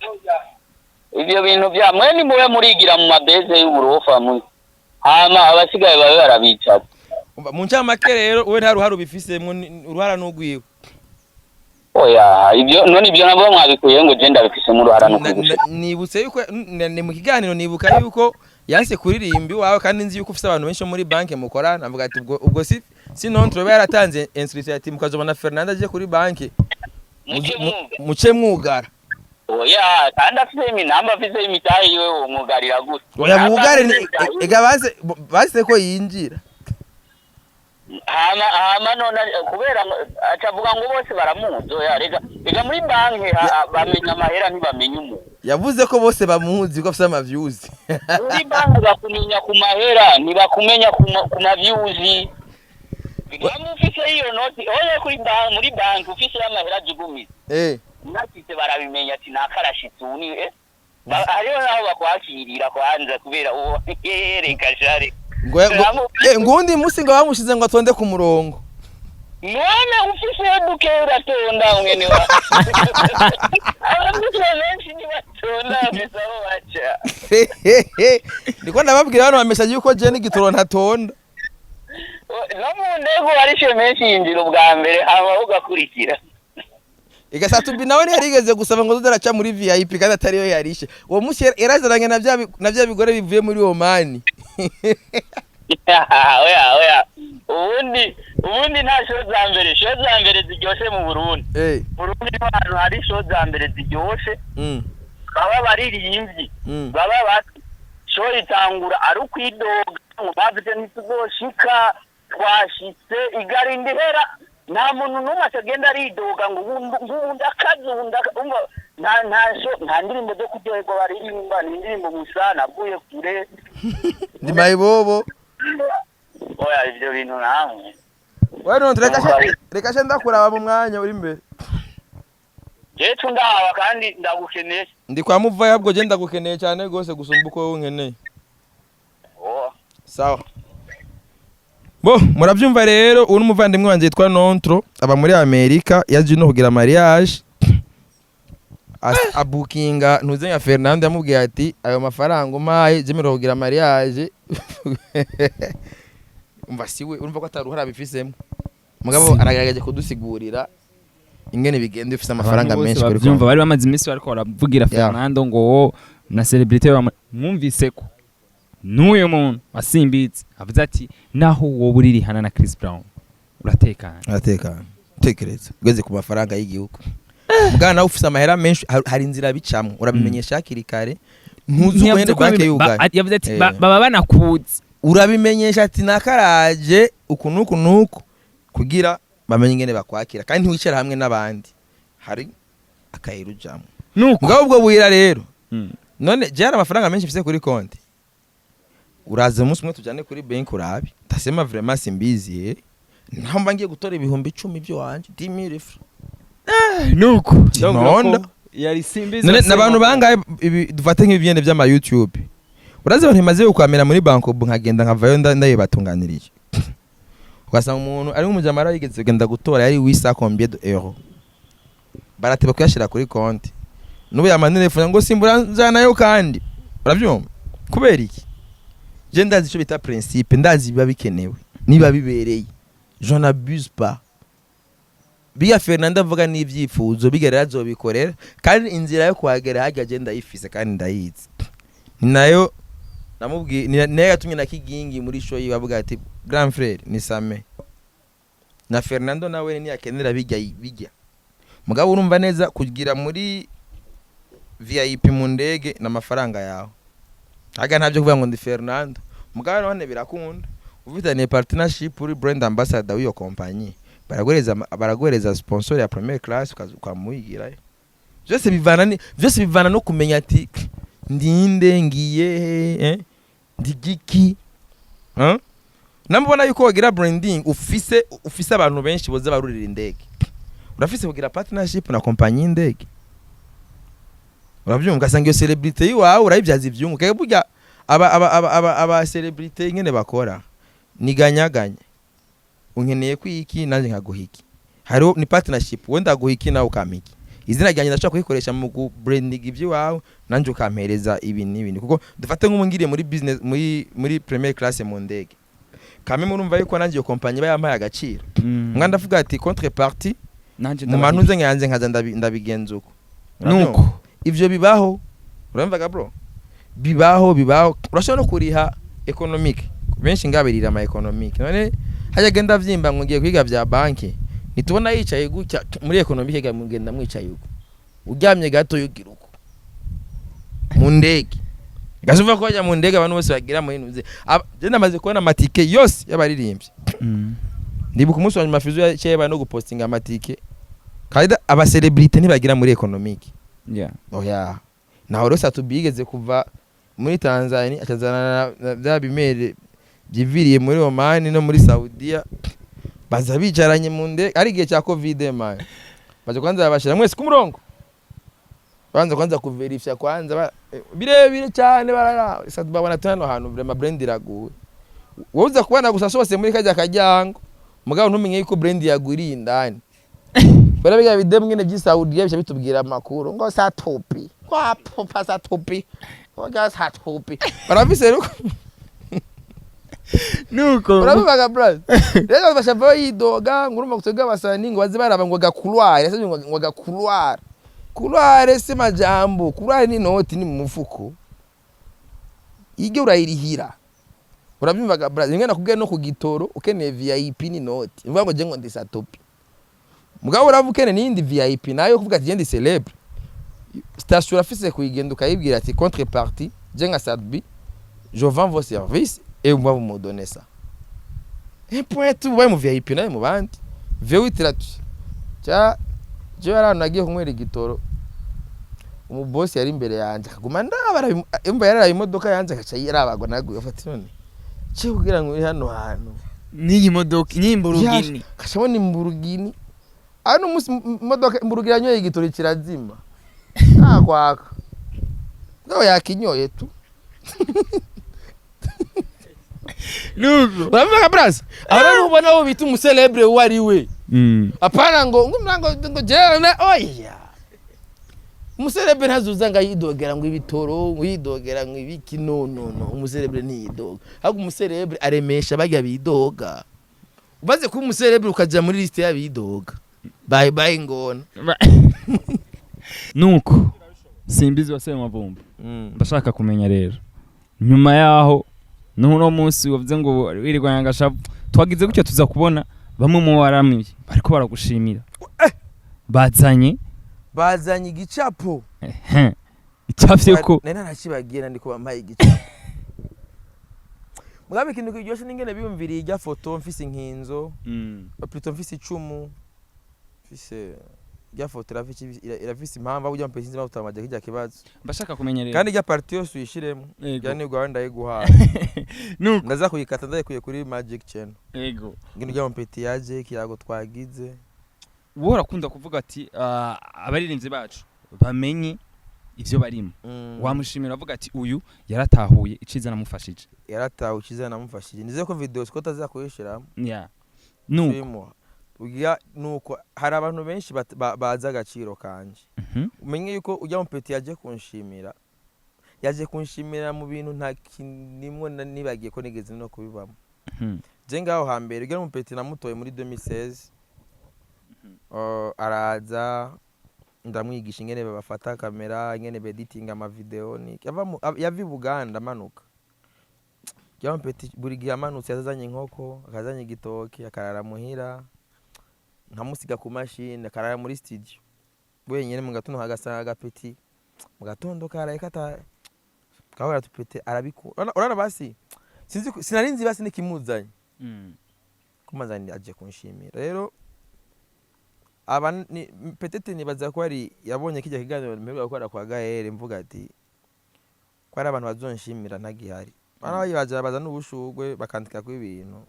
ibyo bintu bya mwe muwe murigira mu mabeze y'uburofa mu hama abasigaye babe barabica mu ncamake rero we nta ruhara ubifise uruhara n'ugwiwe oya ibyo none ibyo nabo mwabikuye ngo je ndabifise mu ruhara n'ugwiwe nibutse yuko ni mu kiganiro nibuka yuko yanse kuririmba wawe kandi nzi yuko ufise abantu benshi muri banki mukorana avuga ati ubwo si nontre yaratanze instruction ati mukazobona Fernando aje kuri banki muce mwugara oya kandi afise iminamba afise imitahe yiwe umwugarira gusa oya mwugare ega base ko yinjira hama none kubera acavuga ngo bose baramuzi oya rega muri banki bamenya amahera ntibamenya umuntu yavuze ko bose bamuzi ko afise ama views muri banki bakumenya ku mahera ntibakumenya ku ma views bamufise iyo noti oya kuri banki muri banki ufise amahera jugumiza natite barabimenya ati nakarashitse uni hariho naho bakwakirira kwanza kubera uwo reka share ngundi musi ngo bamushize ngo atonde ku murongo none ufise duke uratonda mwene wa abafise benshi ni batonda bisaho bacha ndiko ndababwira hano bamesha yuko je n'igitoro ntatonda no mu ndego arishe menshi yinjira ubwa mbere hama ugakurikira Igasatubi nawe yarigeze gusaba ngo daraca muri VIP kandi atariyo yarishe uwo munsi yarazaranye na bya bigore bivuye muri Oman. oya ubundi nta show za mbere ziryoshe mu Burundi. Burundi niho hantu hari show za mbere ziryoshe. Baba baririmbyi baba bati show itangura ari ukwidoga mu bavuze ntituzoshika twashitse igari ndihera nta muntu n'umwe atagenda aridoga ngo ubundi akazunda nta ndirimbo zo kuryoherwa baririmba ni indirimbo gusa navuye kure ndi mayibobo. Oya ibyo bintu namwe wano reka she ndakuraba mu mwanya uri imbere yetu ndahawa kandi ndagukeneye ndi kwa muva yabwo je ndagukeneye cyane gose gusumba uko wowe nkeneye. Sawa murabyumva rero uri umuvandimwe wanje yitwa Nontro aba muri Amerika yaje no kugira mariage abukinga ntuzenya Fernando yamubwiye ati ayo mafaranga umpaye je mero kugira mariage umva siwe urumva ko ataruhara bifisemo mugabo aragaragaje kudusigurira ingene bigenda ufise amafaranga menshi kuri byumva bari bamaze iminsi bariko baravugira Fernando ngo na celebrity mwumvise ko n'uyu muntu asimbitse avuze ati naho wowe uriri hana na Chris Brown uratekana tekereza ugeze ku mafaranga y'igihugu bwana ufise amahera menshi hari inzira bicamwe urabimenyesha hakiri kare ntuzugende banke y'ugari yavuze ati baba banakuze urabimenyesha ati nakaraje ukunuku kugira bamenye ingene bakwakira kandi ntiwicara hamwe n'abandi hari akayiru jamwe ngabo ubwo buhira rero none je hari amafaranga menshi mfise kuri konti uraze umunsi umwe tujane kuri bank urabi ndasema vraiment simbizi naho mbangiye gutora ibihumbi 10 byo wanje 10000 francs nuko none yari simbizi n'abantu bangaye dufate nk'ibyende by'ama YouTube uraze abantu maze ukwamera muri banko nkagenda nkavayo ndayibatunganirije ugasanga umuntu ari umujamara yigeze genda gutora yari 800 euro barateba kuyashira kuri konti nubu yamanire funa ngo simbura njanayo kandi uravyumva kubera iki je ndazi ico bita principe ndazi biba bikenewe niba bibereye je n'abuse pas biya Fernando avuga n'ivyifuzo bigerera azobikorera kandi inzira yo kuhagera hajya je ndayifise kandi ndayizi nayo namubwi nayo yatumye na Kigingi muri show yibavuga ati grand frère ni Same na Fernando nawe ni yakenera bijya mugabo urumva neza kugira muri VIP mu ndege n'amafaranga yawe haga ntabyo kuvuga ngo ndi Fernando mugabo none birakunda ufitanye partnership uri brand ambassador w'iyo compagnie baraguhereza sponsor ya première class ukamuyigira byose bivana no kumenya ati ndinde ngiye ndigiki namubona yuko wagira branding ufise abantu benshi boza barurira indege urafise kugira partnership na compagnie indege uravyumva gasanga iyo celebrity yiwawe urayibyaza ivyungu kage burya aba celebrity ngene bakora niganyaganya unkeneye kwiki nanje nkaguhiki hariho ni partnership wenda guhiki nawe ukamiki izina ryanjye ndashaka kuyikoresha mu branding ivy'iwawe nanje ukampereza ibi n'ibindi kuko dufate nk'umungiriye muri business muri premier class mu ndege kame murumva yuko nanje iyo compagnie bayampaye agaciro mwanda avuga ati contrepartie nanje mumantuze nyanze nkaza ndabigenzuko nuko ivyo bibaho urumva bro bibaho urashobora kuriha economic benshi ngabirira ama economic none haje genda vyimba ngo ngiye kwiga vya banki nitubona yicaye gutya muri economic ga mugenda mwicaye uko uryamye gato yugiruko mu ndege gasuva ko ajya mu ndege abantu bose bagira mu inuze je namaze kubona amatike yose y'abaririmbye ndibuka umunsi wa mafizo yacyeba no gupostinga amatike kandi aba celebrity ntibagira muri economic oya naho rose atubigeze kuva muri Tanzania akazana bya bimere byiviriye muri Oman no muri Saudiya baza bicaranye mu ndege ari gihe cya covid man baje kwanza bashira mwese ku murongo kwanza kuverifya kwanza birebire cyane barara sadu babona tano hano vraiment brand iraguye woza kubana gusa sose muri kajya kajyango mugabo ntumenye yuko brand yaguye indani barabiga bidem ngene by'Saudiya bica bitubwira amakuru ngo satopi kwa popa satopi oga satopi barabise ruko nuko urabibaga brother rero bashava yidoga ngurumva kutega basani ngo baze baraba ngo gakuruare ese ngo gakuruare se majambo kuruare ni noti ni mu mufuko ige urayirihira urabyumvaga brother ngena kubwe no kugitoro ukeneye VIP ni noti imvuga ngo je ngo ndisa topi mugabo uravukene n'indi VIP nayo kuvuga ati ndi celebre station afise kuyigenda ukayibwira ati contrepartie je nga Sadbi je vends vos services et vous me donnez ça et point tout ouais mu VIP nayo mu bandi V8 cha je yaranagiye kunywera igitoro umubosi yari imbere yanje akaguma ndabara imba yarara imodoka yanje akaca yarabagwa naguye afata none cyo kugira ngo hano hano niyi modoka nyimburugini kashabona imburugini ano musi modoka imburugiranye igitoro kirazima kwaka ngo yakinyoye tu nuko bamaka brass abana ubona wo bitu umucelebre wari we apana ngo jana oya umucelebre ntazuza nga yidogera ngo ibitoro ngo yidogera ngo ibiki no umucelebre ni yidoga ahubwo umucelebre aremesha bajya bidoga ubaze ku umucelebre ukaja muri liste ya bidoga bye ngona nuko simbizi wase mavumba ndashaka kumenya rero nyuma yaho nuno munsi wavuze ngo wirirwa yangasha twagize gutyo tuza kubona bamwe mu waramiye bariko baragushimira bazanye igicapo icafye ko nena nakibagira ndiko bampaye igicapo mugabe kintu kiryoshe ningene biyumviriye ijya foto mfise inkinzo plutôt mfise icumu mfise ijya foto irafise impamvu ujya mpese nzima utamaje kijya kibazo mbashaka kumenya rero kandi ijya party yose uyishiremo yani Rwanda yiguha nuko ndaza kuyikata ndayikuye kuri Magic Channel yego ngino ujya mpeti yaje kiyago twagize wohora kunda kuvuga ati abaririmbyi bacu bamenye ivyo barimo wamushimira avuga ati uyu yaratahuye iciza namufashije yaratahuye iciza namufashije nize ko video ko tazakuyishiramo nuko ugiya nuko hari abantu benshi baza agaciro kanje umenye yuko ujya mpeti yaje kunshimira mu bintu nta kinimwe nibagiye ko nigeze no kubibamo je ngaho hambere ujya mpeti namutoye muri 2016 araza ndamwigisha ingene bafata kamera ingene editing ama video ni yavi Buganda manuka ujya mpeti buri gihe amanutse yazanye inkoko akazanye igitoki akarara muhira nkamusiga ku machine akarara muri studio wenyene mu gatondo hagasanga agapeti mu gatondo karaye kata kahora tupete arabikura urana basi sinarinzi basi nikimuzanye kumazani aje kunshimira rero aba petete nibaza ko ari yabonye kijya kiganiro mperuka gukora kwa Gaere mvuga ati ko ari abantu bazonshimira ntagihari bana baza n'ubushugwe bakandika ku ibintu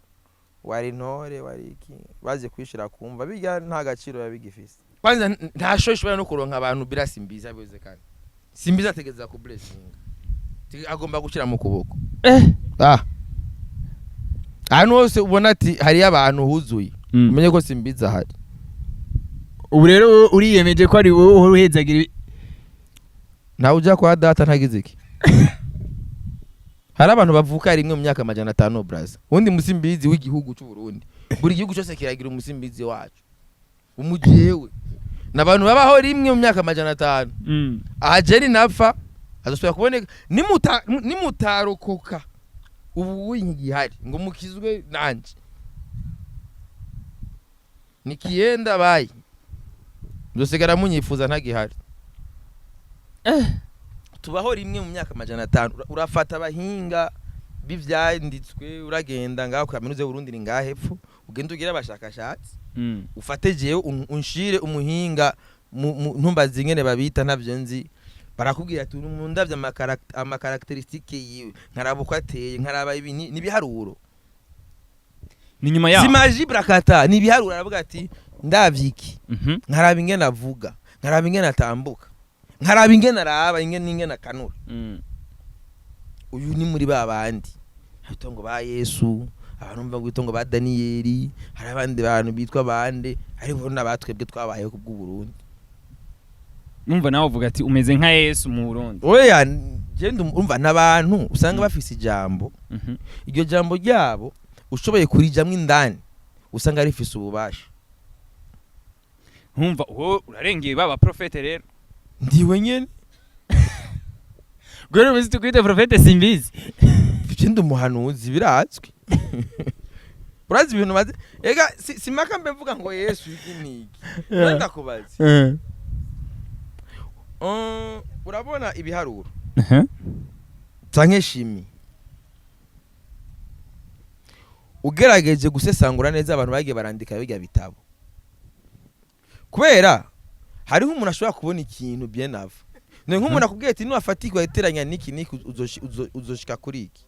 wari ntore wari iki baje kwishira kumva bijya nta gaciro yabigifise kwanza ntashobora no kuronka abantu birasimbiza beze kandi simbiza tegeza ku blessing agomba gukira mu kuboko ahantu hose ubona ati hari abantu huzuye umenye ko simbiza hari ubu rero uriyemeje ko ari wowe uhezagira nawe ujya kwa data ntagize iki hari abantu bavuka rimwe mu myaka 500 braza undi musimbizi w'igihugu cy'u Burundi buri gihugu cyose kiragira umusimbizi wacu umugiyewe nabantu babaho rimwe mu myaka 500 ajeri napfa azosubira kuboneka nimutarokoka ubu w'ingihari ngo mukizwe nanje nikienda bayi ndosigara munyifuza ntagihari tubaho rimwe mu myaka 500 urafata abahinga bivyanditswe uragenda ngaho kaminuza y'Uburundi ni ngahepfo ugenda ugira abashakashatsi ufate jewe unshire umuhinga ntumbaze ingene babita ntavyo nzi barakubwira ati ndavye ama characteristique yiwe nkarabuko ateye nkaraba ibi nibiharuro ni nyuma ya simaji brakata nibiharuro aravuga ati ndavyiki nkaraba ingene avuga nkaraba ingene atambuka nkaraba ingene araba ingene akanura uyu ni muri babandi hatongo ba Yesu abantu mva gwitongo ba Danieli hari abandi bantu bitwa bande ariko n'abatwebwe twabayeho ku bw'u Burundi numva nawe uvuga ati umeze nka Yesu mu Burundi. oya genda umva nabantu usanga bafise ijambo iryo jambo ryabo ushoboye kurijamwe indani usanga rifise ububasha. Nkumva uwo urarengeye baba profete rero. Ndiwe nyene Gwero bizi tukwite profete simbizi. Ndi umuhanuzi birazwi. Urazi ibintu maze ega simaka mbe mvuga ngo Yesu iki wenda kubaza. Urabona ibiharuro canke shimi ugerageje gusesangura neza abantu bagiye barandika bijya bitabo kubera hariho umuntu ashobora kubona ikintu bien ava ne nk'umuntu akubwiye ati nuwafatikwa iteranya niki uzoshika kuri iki.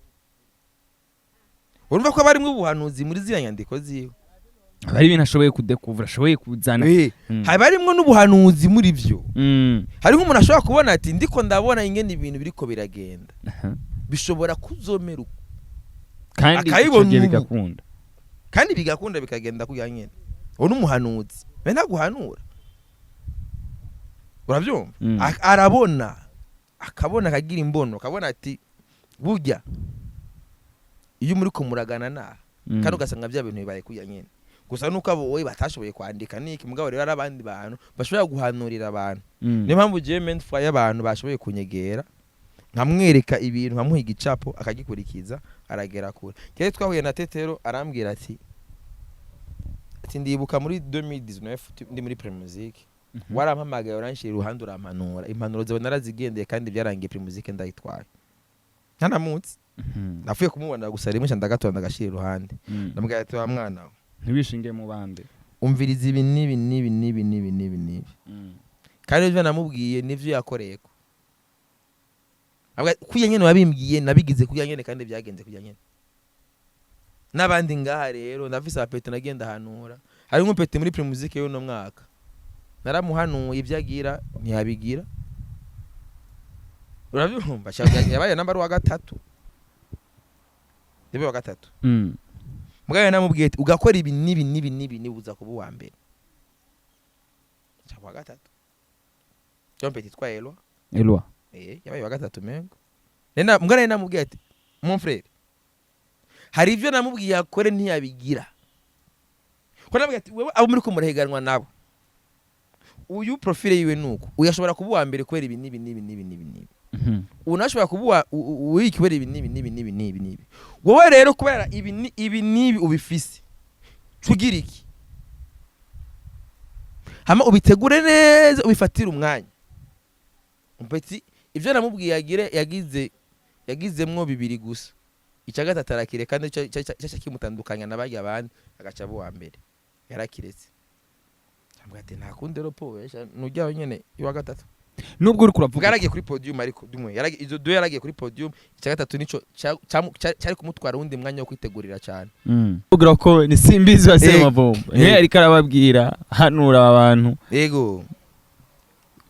Urumva ko bari mu buhanuzi muri ziriya nyandiko ziwe bari ibintu ashoboye kudekuvura ashoboye kuzana habarimwo n'ubuhanuzi muri byo. Hariho umuntu ashobora kubona ati ndiko ndabona ingene ibintu biriko biragenda bishobora kuzomera kandi bigakunda kandi bigakunda bikagenda kuya nyene uwo n'umuhanuzi be ntaguhanura uravyumva arabona akabona akagira imbono akabona ati burya iyo muri ko muragana na kandi ugasanga bya bintu bibaye kuya nyene gusa nuko abo wowe batashoboye kwandika niki mugabo rero arabandi bantu bashobora guhanurira abantu. Niyo mpamvu Jement Fire y'abantu bashoboye kunyegera nkamwereka ibintu nkamuha igicapo akagikurikiza aragera kure. Kere twahuye na Tetero arambwira ati ndibuka muri 2019 ndi muri Primusic warampamagaye uranshira uruhande urampanura impanuro zawe narazigendeye kandi byarangiye Primusic ndayitwaye ntanamutse nafuye kumubona gusa rimwe ndagatonda gashira iruhande ndamubwira ati wa mwana ntibishinge mu bande umviriza ibi nibi kandi ivyo namubwiye nivyo yakoreyeko abwa kuya nyene wabimbwiye nabigize kuya nyene kandi byagenze kuya nyene nabandi ngaha rero ndafise apete nagenda hanura hari nk'upete muri Primusic yo no mwaka naramuhanuye ibyagira ntiyabigira urabyumva cyangwa yabaye number wa gatatu wa gatatu mugaye namubwiye ati ugakora ibi nibuza kuba wa mbere cyangwa gatatu cyompe titwa Elwa yabaye wa gatatu mengo nenda mugare namubwiye ati mon frère hari ivyo namubwiye akore ntiyabigira ko namubwiye ati wewe abo muri ko muraheganwa nabo uyu profile yiwe nuko uyashobora kuba wa mbere kwera ibi nibi unashobora kuba uyikwera ibi nibi wowe rero kubera ibi nibi ubifise cugira iki hama ubitegure neza ubifatira umwanya umpeti ivyo namubwiye yagizemwo bibiri gusa icya gatatu arakire kandi cyo kimutandukanya nabajya abandi agaca bo wa mbere yarakiretse ambwate nta kundi rero po nujya nyene iwa gatatu nubwo uri kuravuga yaragiye kuri podium ariko dumwe yaragiye izo do yaragiye kuri podium icya gatatu nico cyari kumutwara undi mwanya wo kwitegurira cyane ugira ko ni simbizi basema bomba yari karababwira hanura abantu yego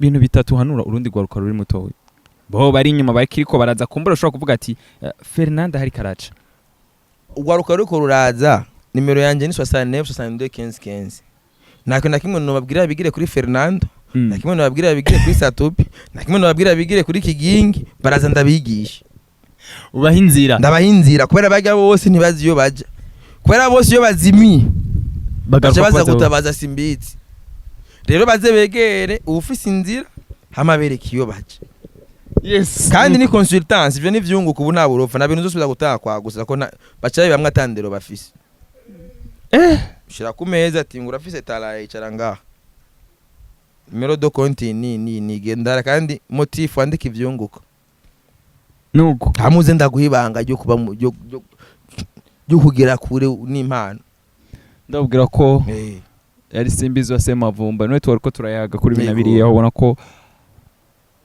bintu bitatu hanura urundi gwaruka ruri mutowe bo bari inyuma bakiriko baraza kumbura ushobora kuvuga ati Fernanda hari karaca ugwaruka ruko ruraza nimero yanje ni 69 nako nakimwe no babwira bigire kuri Fernando nakimwe no babwira bigire kuri Satupi nakimwe no babwira bigire kuri Kigingi baraza ndabigisha ubahinzira ndabahinzira kubera bajya bose ntibazi yo baje kubera bose yo bazimi baza gutabaza simbizi rero baze begere ubufise inzira hamabereka iyo baje. Yes. Kandi ni consultance ivyo nivyunguka ubu nta burofa na bintu zose gutaha kwa gusa ko bacaye bamwe atandero bafise. Shira ku meza ati ngura afise tala yicara ngaha. Numero do konti ni gendara kandi motif andika ivyunguka. Nuko hamuze ndaguhibanga ryo kuba ryo kugira kure n'impano. Ndabwira ko yari simbizo asema vumba none twariko turayaga kuri bina biriya ubona ko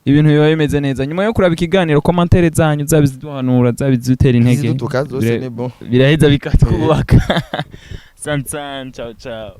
ibintu biba bimeze neza nyuma yo kuraba ikiganiro commentaire zanyu zabiziduhanura zabizutera intege biraheza bikatwubaka sansan ciao ciao